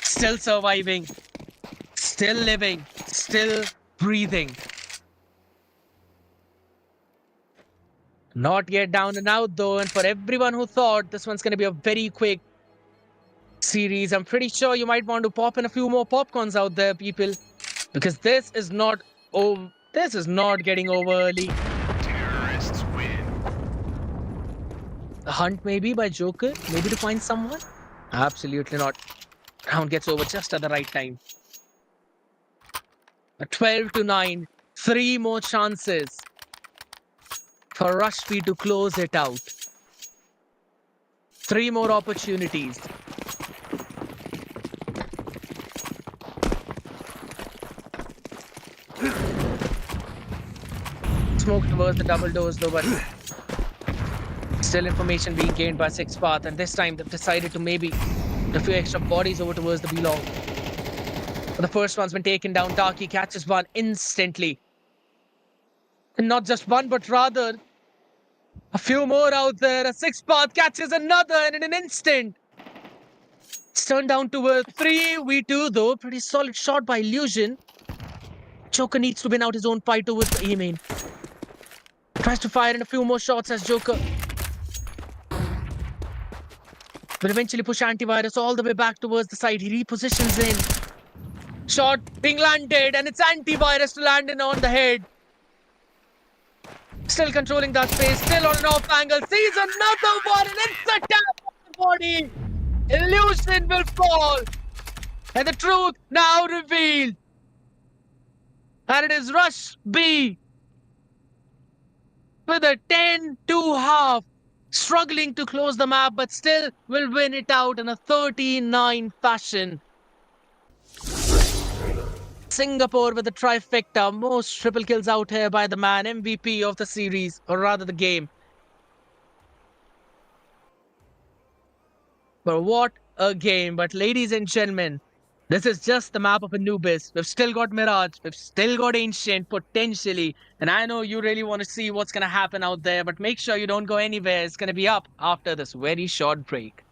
still surviving, still living, still breathing. Not yet down and out though, and for everyone who thought this one's going to be a very quick series, I'm pretty sure you might want to pop in a few more popcorns out there, people, because this is not getting over early. Terrorists win. A hunt maybe by Joker, maybe to find someone? Absolutely not. Round gets over just at the right time. A 12-9, 3 more chances for Rushby to close it out. 3 more opportunities. Smoke towards the double doors though, but still information being gained by Six Path, and this time they've decided to maybe put a few extra bodies over towards the B-long. The first one's been taken down. Darky catches one instantly. And not just one, but rather a few more out there. A Six Path catches another, and in an instant, it's turned down to a 3v2 though. Pretty solid shot by Illusion. Joker needs to win out his own fight towards the A main. Tries to fire in a few more shots as Joker will eventually push Antivirus all the way back towards the side. He repositions in. Shot being landed, and it's Antivirus to land in on the head. Still controlling that space, still on an off angle. Sees another one, and it's a tap on the body. Illusion will fall. And the truth now revealed. And it is Rush B with a 10-2 struggling to close the map, but still will win it out in a 39 fashion. Singapore with a trifecta, most triple kills out here by the man, MVP of the series, or rather the game. But what a game. But ladies and gentlemen, this is just the map of Anubis. We've still got Mirage, we've still got Ancient, potentially. And I know you really want to see what's going to happen out there, but make sure you don't go anywhere. It's going to be up after this very short break.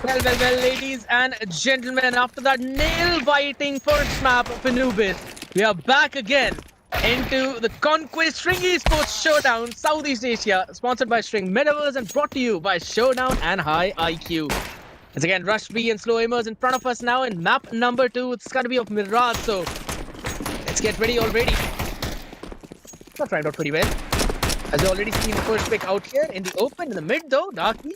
Well, ladies and gentlemen, after that nail-biting first map of Anubis, we are back again into the Conquest String Esports Showdown Southeast Asia, sponsored by String Metaverse and brought to you by Showdown and HighIQ. It's again Rush B and Slowaimers in front of us now in map number 2. It's going to be of Mirage, so let's get ready already. Not trying out pretty well. As you already seen the first pick out here in the open, in the mid though, Darky.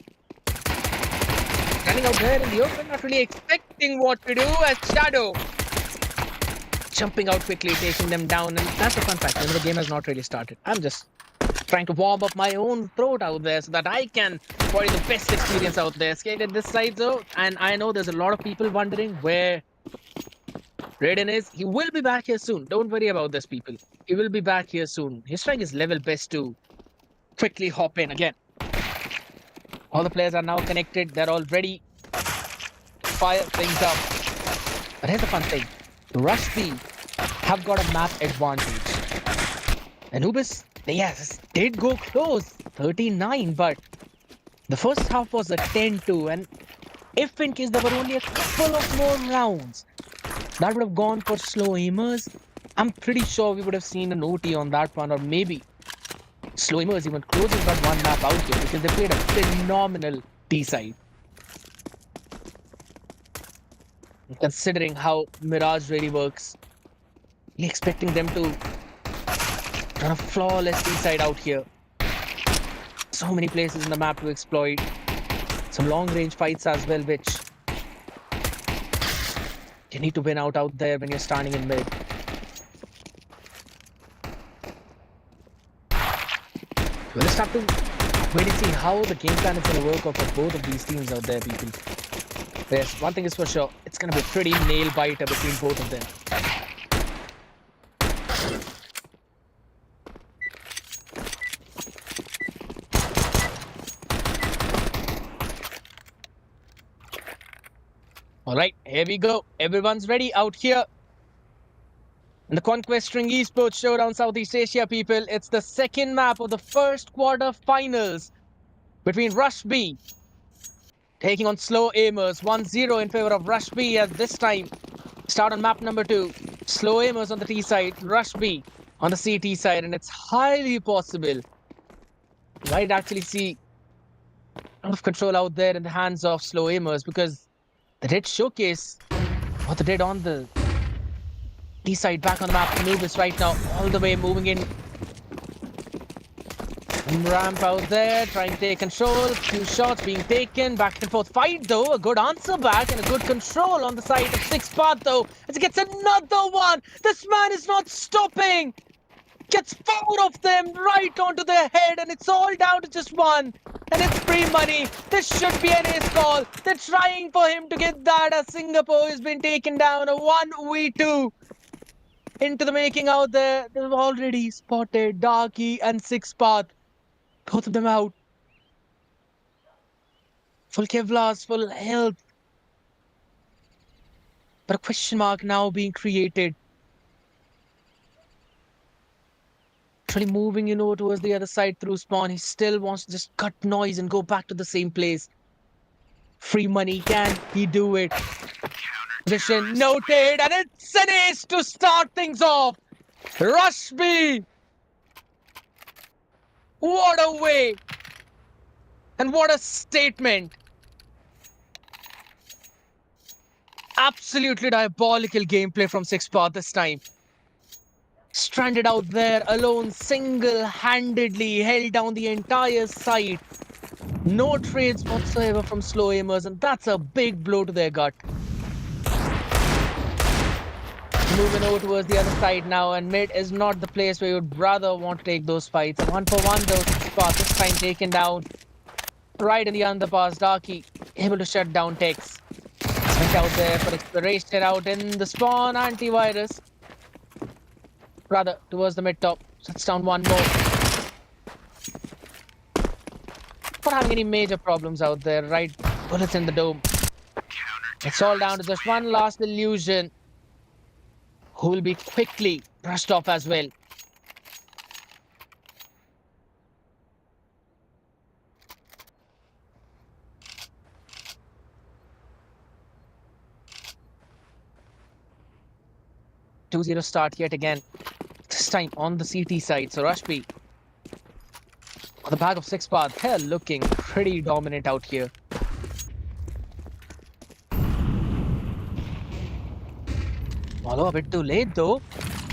Standing out there in the open, not really expecting what to do as Shadow. Jumping out quickly, taking them down, and that's the fun fact. The game has not really started. I'm just trying to warm up my own throat out there so that I can provide the best experience out there. Skate at this side though, and I know there's a lot of people wondering where Raiden is. He will be back here soon. Don't worry about this, people. He will be back here soon. His strike is level best to quickly hop in again. All the players are now connected. They're all ready to fire things up. But here's the fun thing. Rush B have got a map advantage. Anubis, yes, did go close. 39, but the first half was a 10-2. And if in case there were only a couple of more rounds, that would have gone for Slowaimers. I'm pretty sure we would have seen an OT on that one, or maybe Slowaimers even closing that one map out here because they played a phenomenal T-side. Considering how Mirage really works, really expecting them to run a flawless T-side out here. So many places in the map to exploit. Some long-range fights as well, which you need to win out there when you're standing in mid. We'll just have to wait and see how the game plan is going to work out for both of these teams out there, people. Yes, one thing is for sure, it's going to be a pretty nail-biter between both of them. Alright, here we go. Everyone's ready out here. In the Conquest String Esports Showdown Southeast Asia, people, it's the second map of the first quarter finals between Rush B taking on Slowaimers. 1-0 in favor of Rush B as this time start on map number 2. Slowaimers on the T side, Rush B on the CT side, and it's highly possible you might actually see a lot of control out there in the hands of Slowaimers because they did showcase what they did on the T side. Back on the map, Anubis right now, all the way moving in. Ramp out there, trying to take control. Few shots being taken. Back and forth fight though. A good answer back and a good control on the side of Sixpath though. As he gets another one. This man is not stopping. Gets 4 of them right onto their head, and it's all down to just one. And it's free money. This should be an ace call. They're trying for him to get that as Singapore has been taken down. A 1v2 into the making out there. They've already spotted Darky and Sixpath. Both of them out. Full Kevlars, full health. But a question mark now being created. Actually moving, towards the other side through spawn. He still wants to just cut noise and go back to the same place. Free money, can he do it? Position noted, and it's an ace to start things off. Rush B. What a way. And what a statement. Absolutely diabolical gameplay from Sixpath this time. Stranded out there alone, single-handedly held down the entire side. No trades whatsoever from Slowaimers, and that's a big blow to their gut. Moving over towards the other side now, and mid is not the place where you'd rather want to take those fights. 1-for-1 though, Sixpath this time taken down. Right in the underpass, Darky able to shut down Tex. Went out there for exploration out in the spawn, antivirus. Rather, towards the mid-top. Shuts down one more. Not having any major problems out there, right? Bullets in the dome. It's all down to just one last illusion, who will be quickly brushed off as well. 2-0 start yet again. This time on the CT side. So Rashpi on the back of 6 path. They're looking pretty dominant out here. Follow a bit too late though.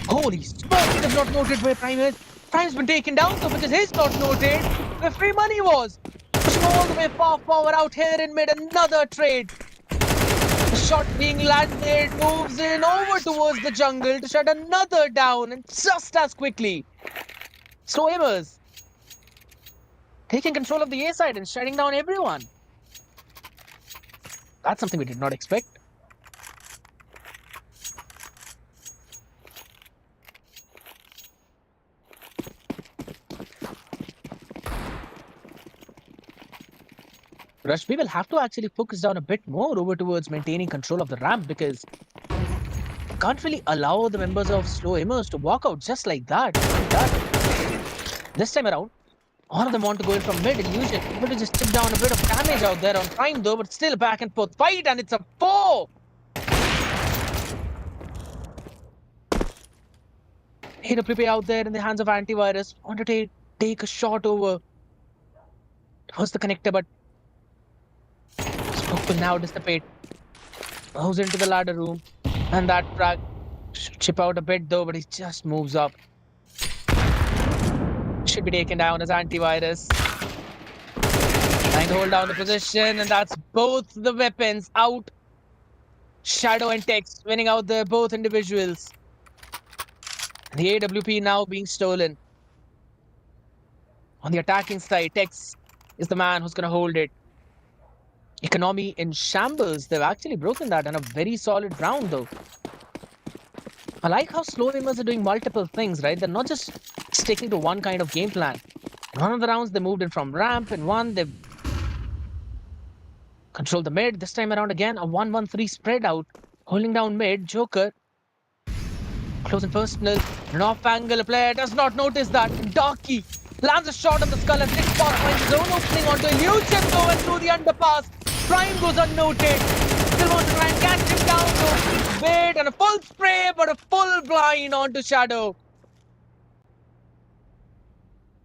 Holy smoke, it is not noted where Prime is. Prime's been taken down though, because he's not noted where free money was. Pushing all the way far forward out here in mid, another trade. The shot being landed, moves in over towards the jungle to shut another down, and just as quickly. Slowaimers taking control of the A side and shutting down everyone. That's something we did not expect. Rush, we will have to actually focus down a bit more over towards maintaining control of the ramp, because we can't really allow the members of Slowaimers to walk out just like that. This time around, all of them want to go in from mid. Illusion able to just chip down a bit of damage out there on Prime though, but still back and forth fight, and it's a 4. AWP out there in the hands of Antivirus. Want to take a shot over towards the connector, but smoke will now dissipate. Moves into the ladder room, and that frag should chip out a bit though, but he just moves up. Should be taken down as Antivirus. Trying to hold down the position, and that's both the weapons out. Shadow and Tex winning out there, both individuals. The AWP now being stolen. On the attacking side, Tex is the man who's going to hold it. Economy in shambles. They've actually broken that, and a very solid round though. I like how Slowaimers are doing multiple things, right? They're not just sticking to one kind of game plan. In one of the rounds, they moved in from ramp. In one, they've controlled the mid. This time around again, a 1-1-3 spread out. Holding down mid, Joker. Close and personal. An off angle, a player does not notice that. Darky lands a shot on the skull as 6 path finds his own opening onto Illusion though, and through the underpass. Prime goes unnoted. Still wants to try and catch him down though. Wait, and a full spray, but a full blind onto Shadow.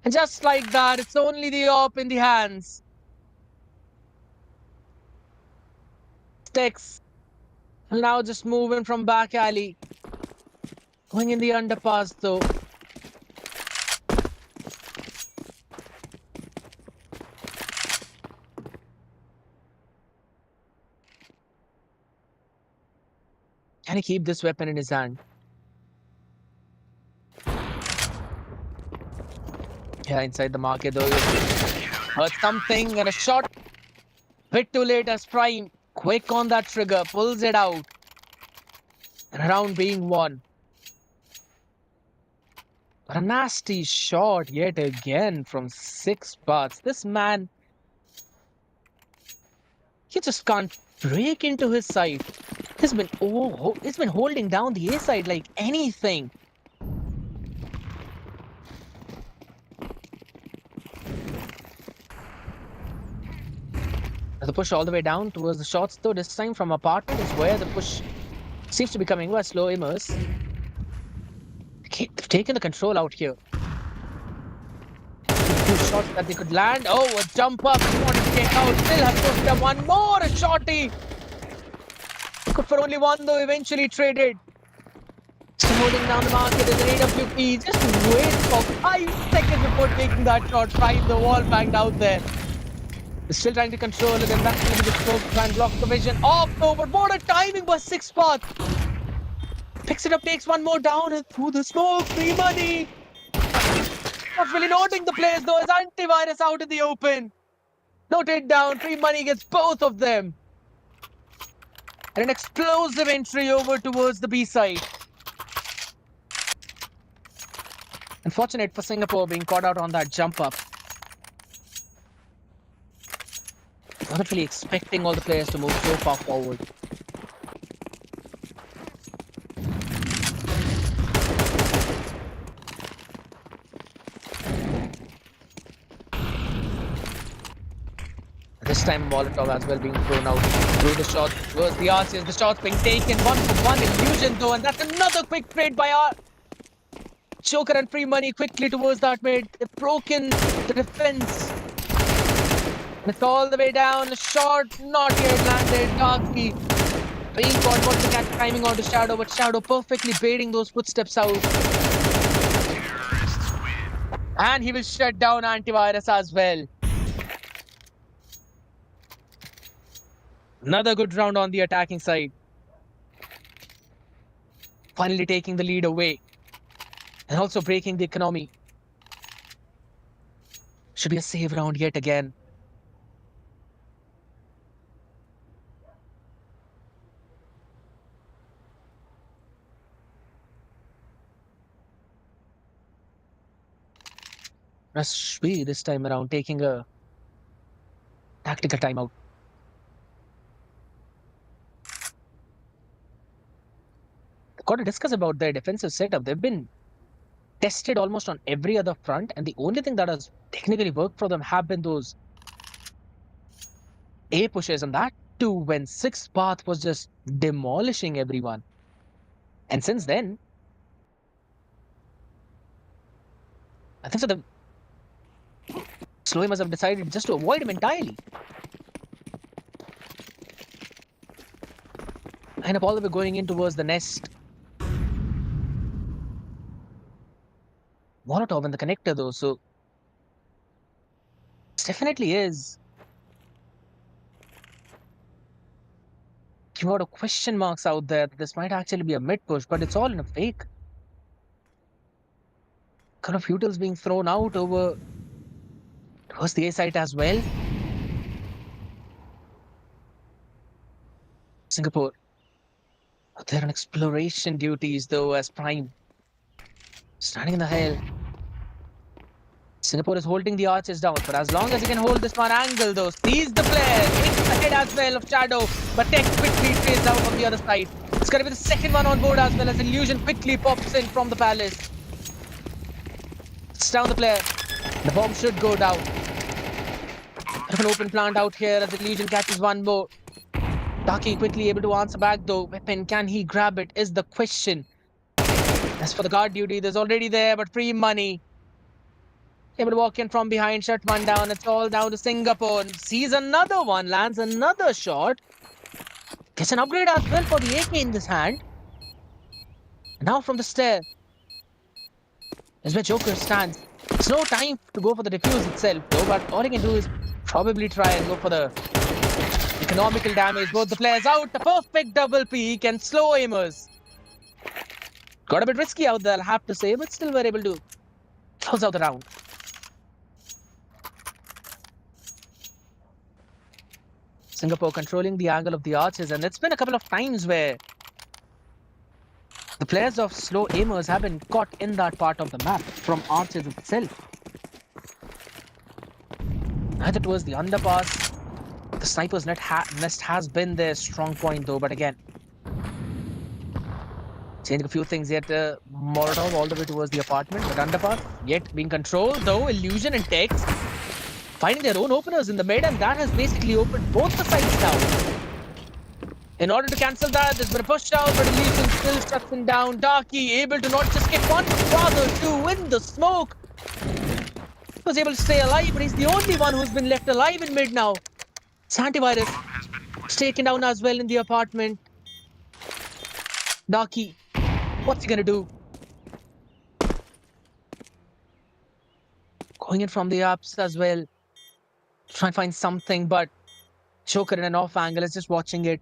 And just like that, it's only the AWP in the hands. Tex will now just move in from back alley. Going in the underpass though. Can he keep this weapon in his hand? Yeah, inside the market though. Heard something and a shot. Bit too late as Prime. Quick on that trigger. Pulls it out. And a round being won. But a nasty shot yet again from 6 paths. This man, he just can't break into his side. He's been holding down the A side like anything. The push all the way down towards the shots though. This time from apartment is where the push seems to be coming by Slowaimers. They've taken the control out here. 2 shots that they could land. Oh, a jump up. He wanted to take out. Still have pushed up one more. A shotty. Good for only one though. Eventually traded. Still holding down the market as an AWP. Just wait for 5 seconds before taking that shot. Prime the wall banged out there. They're still trying to control it. And that's going to try and block the vision. Off though. But what a timing by 6 path. Picks it up, takes one more down, and through the smoke, free money. Not really noting the players though, as Antivirus out in the open. Noted down, free money gets both of them. And an explosive entry over towards the B side. Unfortunate for Singapore being caught out on that jump up. Wasn't really expecting all the players to move so far forward. This time Molotov as well being thrown out through the shot towards the arches. The shot's being taken 1-for-1 illusion though, and that's another quick trade by our Joker and free money quickly towards that mid. They've broken the defense. And it's all the way down. The shot not yet landed. Darky being caught once again timing onto Shadow, but Shadow perfectly baiting those footsteps out. Terrorists win. And he will shut down Antivirus as well. Another good round on the attacking side. Finally taking the lead away. And also breaking the economy. Should be a save round yet again. Rashbi this time around taking a tactical timeout. Got to discuss about their defensive setup. They've been tested almost on every other front, and the only thing that has technically worked for them have been those A pushes, and that too when Sixth Path was just demolishing everyone. And since then, I think so the Slowaimers have decided just to avoid him entirely. Line up all the way going in towards the nest. Molotov in the connector though, so it definitely is a lot of question marks out there. This might actually be a mid push, but it's all in a fake. Kind of utils being thrown out over towards the A site as well. Singapore. They're on exploration duties though as Prime. Standing in the hill. Singapore is holding the arches down, but as long as he can hold this one angle though, sees the player, hits the head as well of Shadow, but Tech quickly trades out on the other side. It's going to be the second one on board as well as Illusion quickly pops in from the palace. It's down the player. The bomb should go down. An open plant out here as Illusion catches one more. Darky quickly able to answer back though. Weapon, can he grab it is the question. As for the guard duty, there's already there, but free money. Able to walk in from behind, shut one down. It's all down to Singapore. Sees another one, lands another shot. Gets an upgrade as well for the AK in this hand. Now from the stair is where Joker stands. It's no time to go for the defuse itself though, but all he can do is probably try and go for the economical damage. Both the players out. A perfect double peak and Slowaimers. Got a bit risky out there, I'll have to say, but still were able to close out the round. Singapore controlling the angle of the arches, and it's been a couple of times where the players of Slowaimers have been caught in that part of the map from arches itself. Either towards the underpass, the sniper's nest has been their strong point though, but again, changing a few things yet. Molotov all the way towards the apartment, but underpass yet being controlled though. Illusion and Tex finding their own openers in the mid, and that has basically opened both the sides now. In order to cancel that, there's been a push out, but Illusion still shuts him down. Darky able to not just get one, rather two in the smoke. Was able to stay alive, but he's the only one who's been left alive in mid now. Antivirus is taken down as well in the apartment. Darky, what's he gonna do? Going in from the ups as well. Try and find something, but Joker in an off angle is just watching it.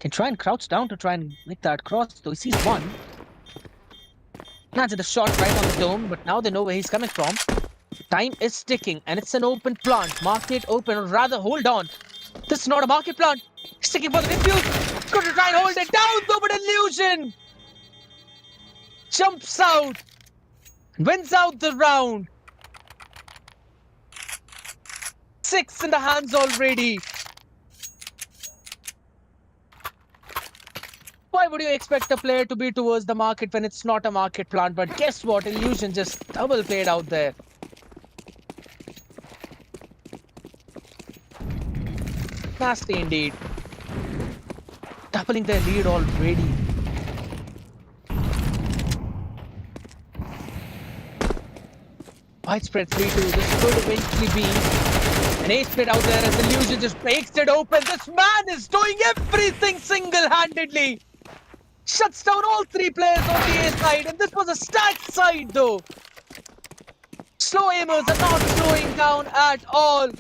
Can try and crouch down to try and make that cross, though he sees one. Lands the shot right on the dome, but now they know where he's coming from. Time is ticking, and it's an open plant. Market open, or rather, hold on. This is not a market plant. Sticking for the defuse. Going to try and hold it down, though, but Illusion jumps out. Wins out the round. 6 in the hands already. Why would you expect a player to be towards the market when it's not a market plant? But guess what? Illusion just double played out there. Nasty indeed. Doubling their lead already. Widespread 3-2. This could eventually be an ace split out there as Illusion just breaks it open. This man is doing everything single-handedly. Shuts down all three players on the A side, and this was a stacked side though. Slowaimers are not slowing down at all.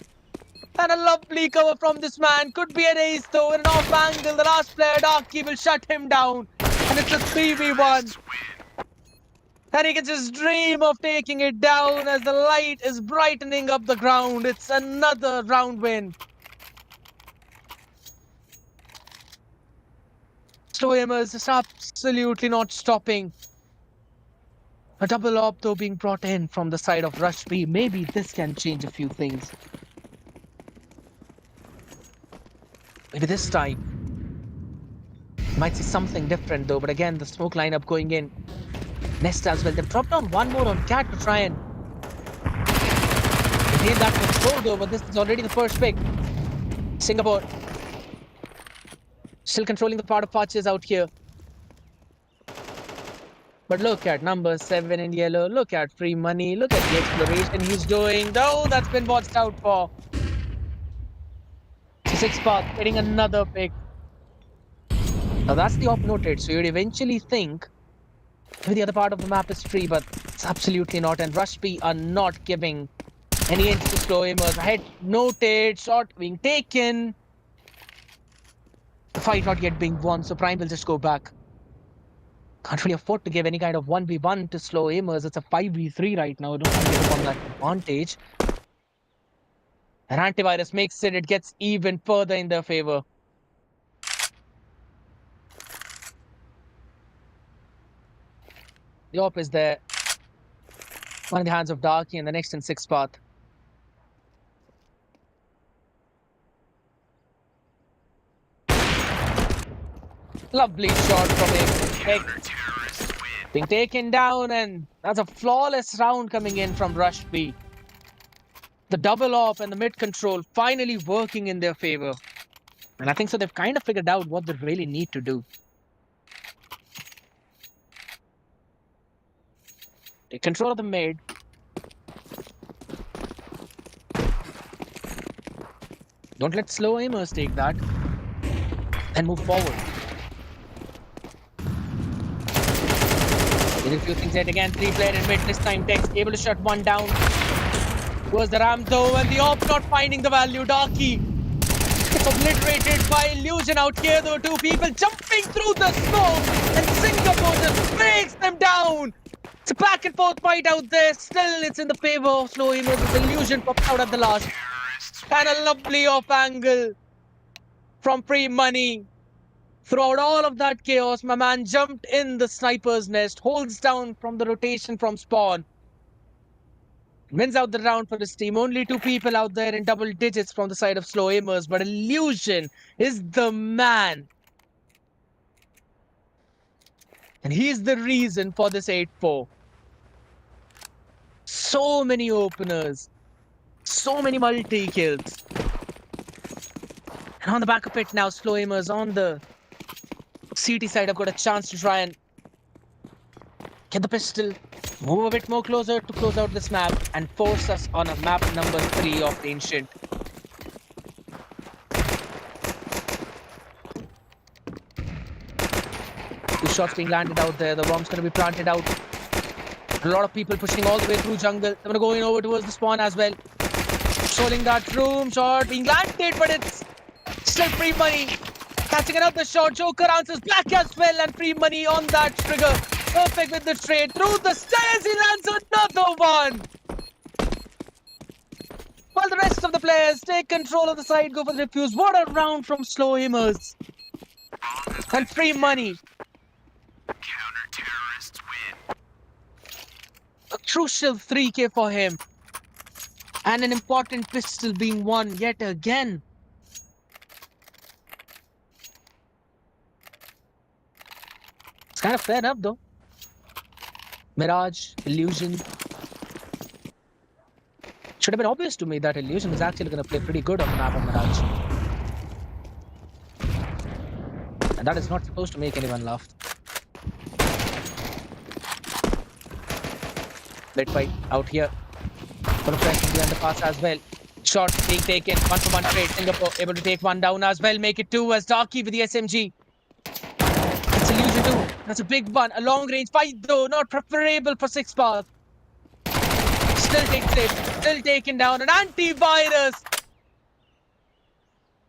And a lovely cover from this man. Could be an ace though, in an off angle. The last player, Darky, will shut him down. And it's a 3v1. And he can just dream of taking it down as the light is brightening up the ground. It's another round win. Slowaimers is absolutely not stopping. A double op though being brought in from the side of Rush B. Maybe this can change a few things. Maybe this time. Might see something different though, but again, the smoke lineup going in. Nest as well. They've dropped down one more on Cat to try and retain that control though, but this is already the first pick. Singapore. Still controlling the part of patches out here. But look at number 7 in yellow. Look at free money. Look at the exploration he's doing. Though that's been watched out for. So 6 path getting another pick. Now that's the op noted. So you'd eventually think maybe the other part of the map is free, but it's absolutely not. And Rush B are not giving any inch to Slowaimers. Head noted. Shot being taken. The fight not yet being won, so Prime will just go back. Can't really afford to give any kind of 1v1 to Slowaimers. It's a 5v3 right now. I don't want to give up on that advantage. And antivirus makes it. It gets even further in their favor. The op is there. One in the hands of Darky and the next in 6th path. Lovely shot from him. Being taken down, and that's a flawless round coming in from Rush B. The double off and the mid control finally working in their favor. And I think so they've kind of figured out what they really need to do. Take control of the mid. Don't let Slowaimers take that. And move forward. Did a few things yet again. 3-player in mid this time. Tex able to shut one down. Was the ram though, and the op not finding the value. Darky gets obliterated by Illusion out here though. 2 people jumping through the smoke, and Singapore just breaks them down. It's a back and forth fight out there. Still, it's in the favor of Slowaimers as Illusion popped out at the last. And a lovely off angle from free money. Throughout all of that chaos, my man jumped in the sniper's nest, holds down from the rotation from spawn. Wins out the round for his team. Only 2 people out there in double digits from the side of Slowaimers, but Illusion is the man. And he's the reason for this 8-4. So many openers. So many multi-kills. And on the back of it now, Slowaimers on the CT side have got a chance to try and get the pistol, move a bit more closer to close out this map and force us on a map number 3 of the Ancient. Two shots being landed out there. The bomb's going to be planted out. A lot of people pushing all the way through jungle. They're going to go in over towards the spawn as well. Controlling that room. Shot being landed, but it's still free money. Catching another shot. Joker answers back as well, and free money on that trigger. Perfect with the trade. Through the stairs, he lands another one. While the rest of the players take control of the side, go for the defuse. What a round from Slowaimers. And free money. Counter-terrorists win. A crucial 3k for him. And an important pistol being won yet again. It's kind of fair enough though. Mirage, Illusion. Should have been obvious to me that Illusion is actually going to play pretty good on the map of Mirage. And that is not supposed to make anyone laugh. Bit fight out here. Gonna press in the underpass as well. Shot being taken. 1-for-1 trade. Singapore able to take one down as well. Make it 2 as Darky with the SMG. It's illusion 2. That's a big one. A long range fight though. Not preferable for 6 path. Still takes it. Still taken down. An antivirus.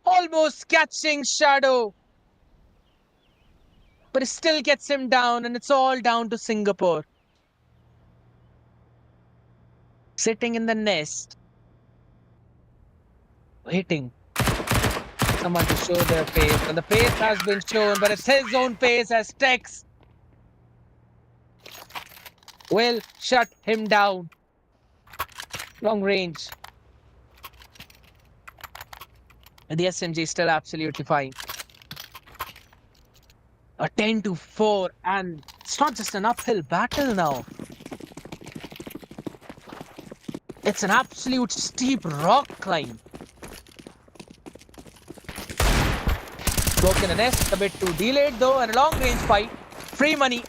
Almost catching Shadow. But it still gets him down. And it's all down to Singapore. Sitting in the nest. Waiting. Someone to show their face. And the face has been shown. But it's his own face as Tex will shut him down. Long range. And the SMG is still absolutely fine. A 10-4, and it's not just an uphill battle now. It's an absolute steep rock climb. Broken a nest, a bit too delayed though, and a long range fight. Free money.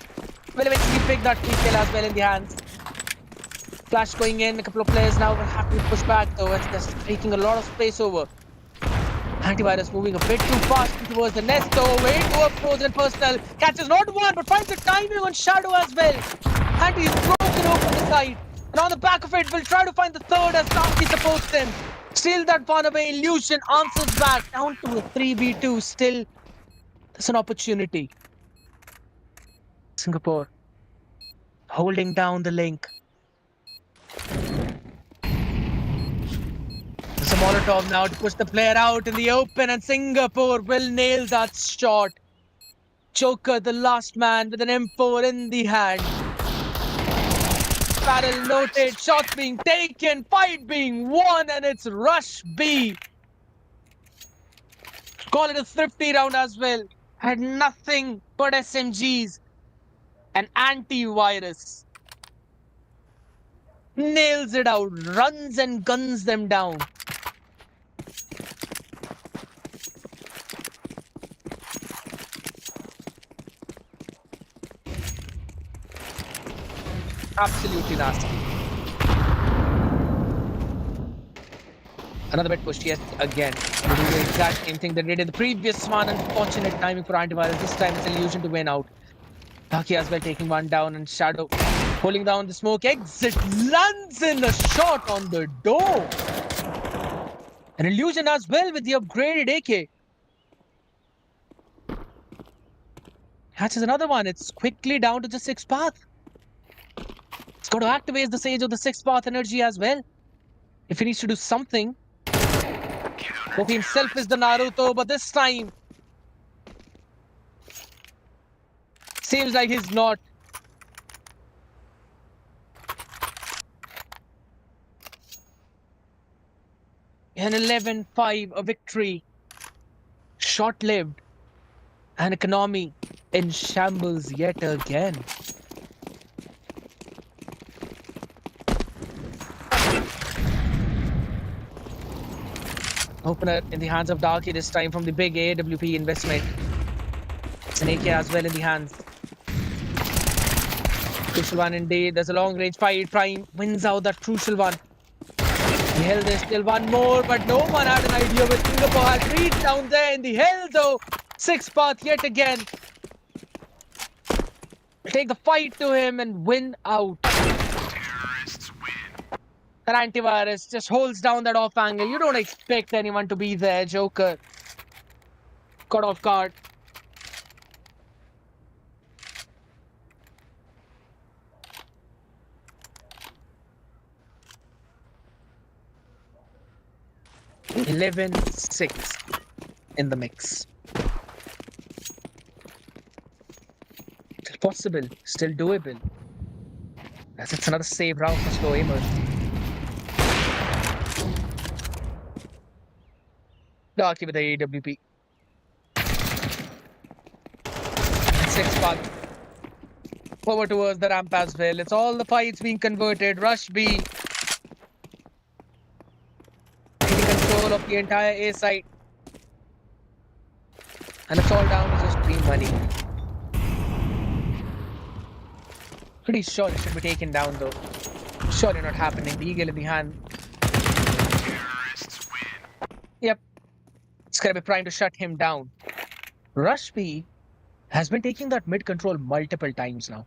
Will eventually pick that free kill as well in the hands. Flash going in, a couple of players now will have to push back though. It's just taking a lot of space over. Antivirus moving a bit too fast towards the nest though. Way too up close and personal. Catches not one, but finds the timing on Shadow as well. And he's broken open the side. And on the back of it, will try to find the third as Donkey supports him. Steal that one away. Illusion answers back. Down to a 3v2. Still, there's an opportunity. Singapore holding down the link. There's a Molotov now to push the player out in the open, and Singapore will nail that shot. Joker, the last man with an M4 in the hand. Barrel noted, shots being taken, fight being won, and it's Rush B. Call it a thrifty round as well. Had nothing but SMGs and antivirus. Nails it out, runs and guns them down. Absolutely nasty. Another bit pushed yet again. They do the exact same thing they did in the previous one. Unfortunate timing for antivirus. This time it's illusion to win out. Taki as well taking one down, and Shadow pulling down the smoke exit. Lands in a shot on the door. An illusion as well with the upgraded AK. Catches another one. It's quickly down to the 6th path. It's got to activate the Sage of the 6th path energy as well. If he needs to do something. Hope himself is the Naruto, but this time seems like he's not. An 11-5, a victory. Short-lived. An economy in shambles yet again. Opener in the hands of Darky this time from the big AWP investment. It's an AK as well in the hands. Crucial one indeed. There's a long range fight. Prime wins out that crucial one. The hell, there's still one more, but no one had an idea with Singapore had reached down there in the hell though. 6th path yet again. Take the fight to him and win out. That antivirus just holds down that off angle. You don't expect anyone to be there, Joker. Caught off guard. (11-6) in the mix. Still possible, still doable. As it's another save round for Slowaimers. Darky with the AWP. 6th path. Forward towards the ramp as well. It's all the fights being converted. Rush B. Taking control of the entire A side. And it's all down to just 3 money. Pretty sure it should be taken down though. Surely not happening. The eagle in the hand. Terrorists win. Yep. It's gonna be trying to shut him down. Rush B has been taking that mid control multiple times now.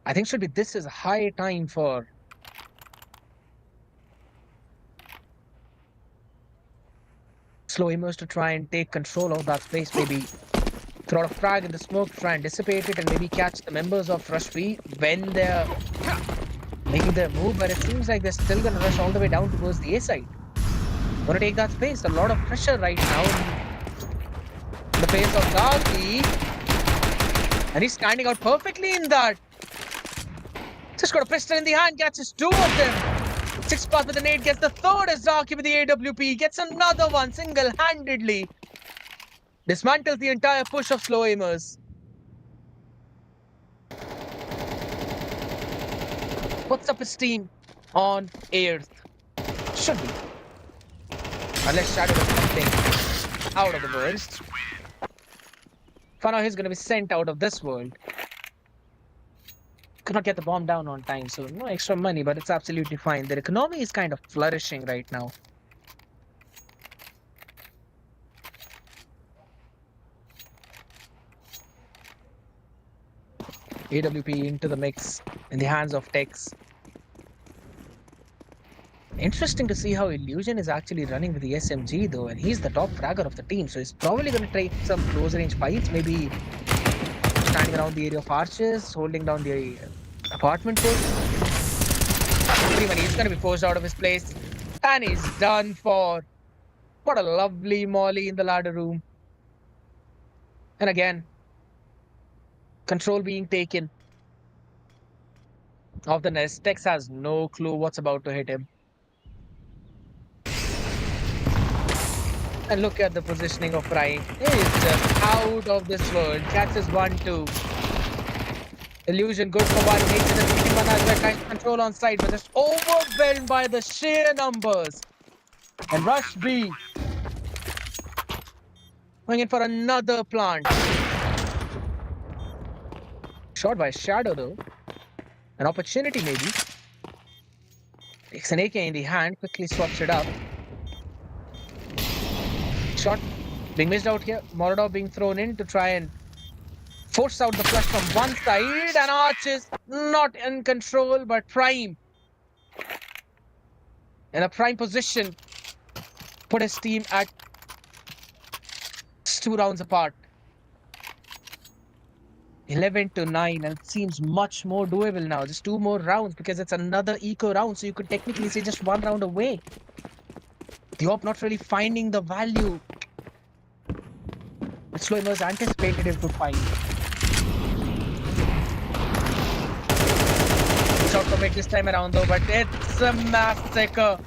I think should be this is a high time for Slowaimers to try and take control of that space, maybe throw a frag in the smoke, try and dissipate it, and maybe catch the members of Rush B when they're making their move. But it seems like they're still gonna rush all the way down towards the A side. Gonna take that space. A lot of pressure right now in the face of Darky. And he's standing out perfectly in that. Just got a pistol in the hand, catches two of them. Six pass with the nade, gets the third as Darky with the AWP, gets another one single-handedly. Dismantles the entire push of Slowaimers. Puts up his team on 8th. Should be. Unless Shadow does something out of the world. Terrorists win. For now, he's going to be sent out of this world. Could not get the bomb down on time, so no extra money, but it's absolutely fine. Their economy is kind of flourishing right now. AWP into the mix in the hands of Tex. Interesting to see how Illusion is actually running with the SMG though, and he's the top fragger of the team, so he's probably going to take some close range fights, maybe standing around the area of arches, holding down the apartment push. He's going to be forced out of his place, and he's done for. What a lovely molly in the ladder room. And again, control being taken of the nest. Tex has no clue what's about to hit him. And look at the positioning of Prime. He is just out of this world. Catches 1-2. Illusion good for one. Makes it a 3-1 as well. Trying to control on side, but just overwhelmed by the sheer numbers. And Rush B going in for another plant. Shot by Shadow though. An opportunity maybe. Takes an AK in the hand. Quickly swaps it up. Shot being missed out here. Morodov being thrown in to try and force out the flush from one side, and Arch is not in control, but Prime in a prime position put his team at 2 rounds apart. 11-9, and it seems much more doable now. Just 2 more rounds because it's another eco round, so you could technically say just 1 round away. The Op not really finding the value that Slowaimers anticipated him to find. Shot from it this time around though, but it's a massacre.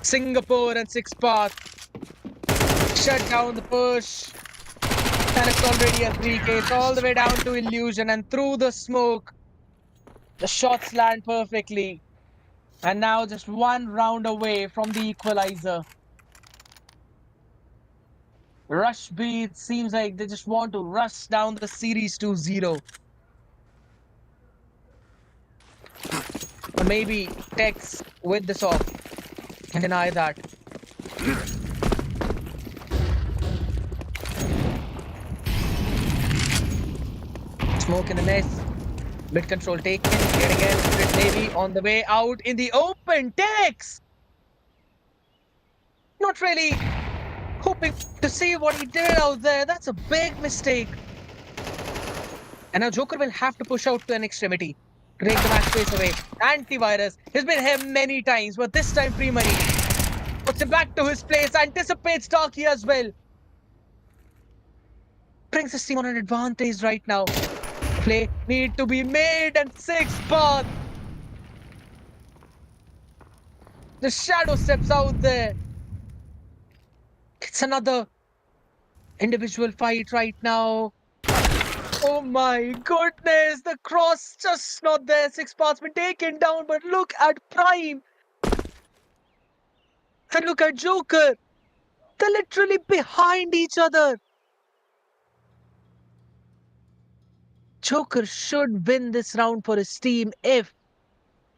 Singapore and 6 path shut down the push. And it's already a 3K. It's all the way down to Illusion, and through the smoke, the shots land perfectly. And now just 1 round away from the equalizer. Rush B, it seems like they just want to rush down the series to 0. Or maybe Tex with this off can deny that. Smoke in the nest. Mid control taken. Yet again, Spirit Navy on the way out in the open. Tex! Not really hoping to see what he did out there. That's a big mistake. And now Joker will have to push out to an extremity to take the match pace away. Antivirus. He's been here many times, but this time free money puts him back to his place. Anticipates Darky as well. Brings his team on an advantage right now. Play need to be made, and 6 path. The Shadow steps out there. It's another individual fight right now. Oh my goodness, the cross just not there. 6 paths been taken down, but look at Prime. And look at Joker. They're literally behind each other. Joker should win this round for his team if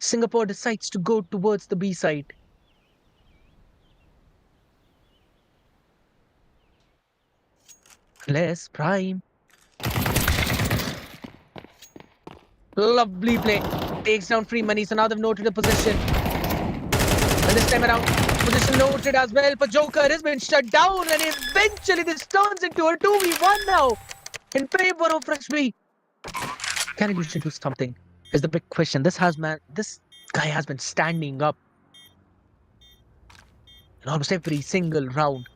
Singapore decides to go towards the B side. Less Prime. Lovely play. Takes down free money, so now they've noted a position. And this time around, position noted as well for Joker has been shut down, and eventually this turns into a 2v1 now in favor of Rashmi. Can he should do something? Is the big question. This guy has been standing up in almost every single round.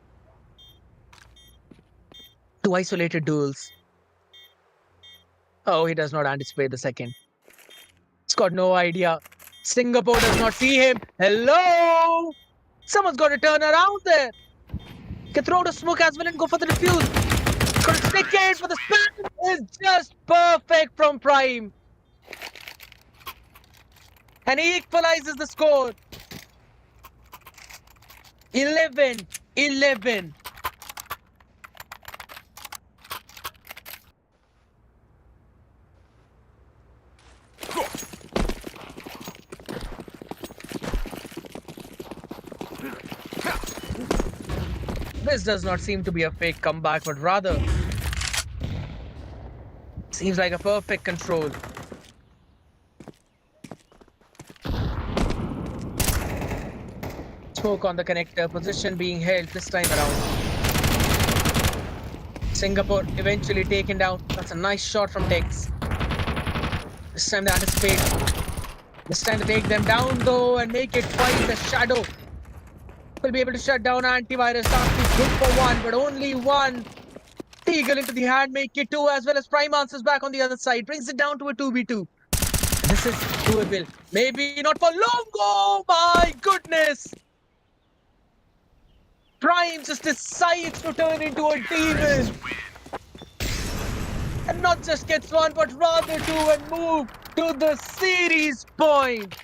2 isolated duels. Oh, he does not anticipate the second. He's got no idea. Singapore does not see him. Hello? Someone's got to turn around there. Can throw the smoke as well and go for the defuse. Got to stick it for the spam. Is just perfect from Prime. And he equalizes the score. 11-11. This does not seem to be a fake comeback, but rather seems like a perfect control. Smoke on the connector, position being held this time around. Singapore eventually taken down. That's a nice shot from Tex. This time they anticipate. This time they take them down though and make it fight the shadow. Will be able to shut down antivirus. Darkness good for one, but only one. Eagle into the hand, make it two, as well as Prime answers back on the other side. Brings it down to a 2v2. This is doable. Maybe not for long. Oh my goodness. Prime just decides to turn into a demon. And not just gets one, but rather two and move to the series point.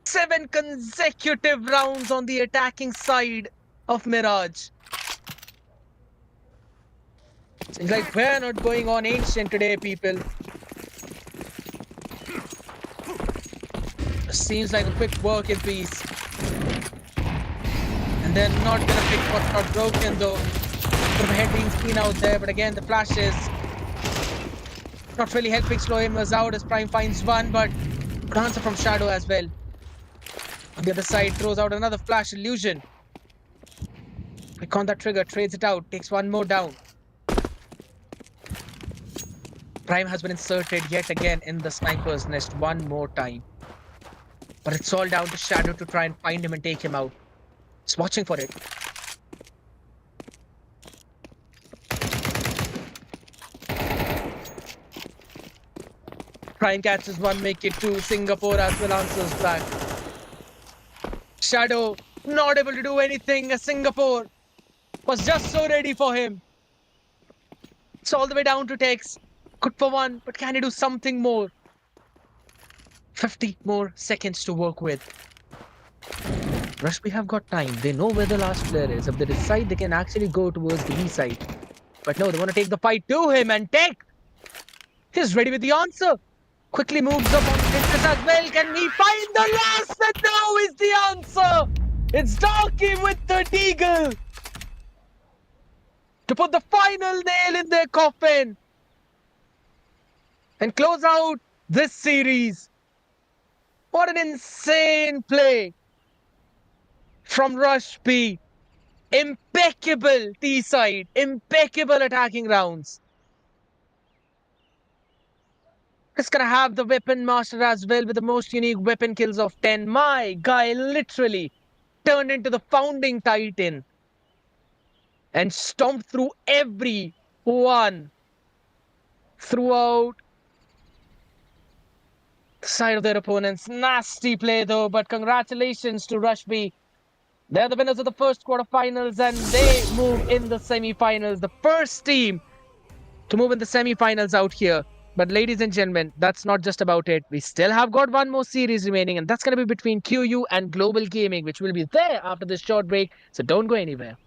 7 consecutive rounds on the attacking side of Mirage. Seems like we're not going on ancient today, people. Seems like a quick work in peace. And they're not gonna pick what's not broken though. From the head being seen out there, but again the flashes not really helping Slowaimers out as Prime finds one, but good answer from Shadow as well. On the other side, throws out another flash illusion. Quick on that trigger, trades it out, takes one more down. Prime has been inserted yet again in the sniper's nest one more time. But it's all down to Shadow to try and find him and take him out. He's watching for it. Prime catches one, make it two. Singapore as well answers back. Shadow not able to do anything as Singapore was just so ready for him. It's all the way down to Tex. Good for one, but can he do something more? 50 more seconds to work with. Rashmi have got time. They know where the last player is. If they decide, they can actually go towards the B side. But no, they want to take the fight to him, and Tex is ready with the answer. Quickly moves up on Princess as well. Can he find the last? And no is the answer. It's Darky with the Deagle to put the final nail in their coffin and close out this series. What an insane play from Rush B. Impeccable T-side, impeccable attacking rounds. It's gonna have the weapon master as well with the most unique weapon kills of 10. My guy literally turned into the founding titan and stomped through every one throughout the side of their opponents. Nasty play though, but congratulations to Rush B. They're the winners of the first quarterfinals and they move in the semi-finals. The first team to move in the semi-finals out here. But ladies and gentlemen, that's not just about it. We still have got one more series remaining, and that's going to be between QU and Global Gaming, which will be there after this short break. So don't go anywhere.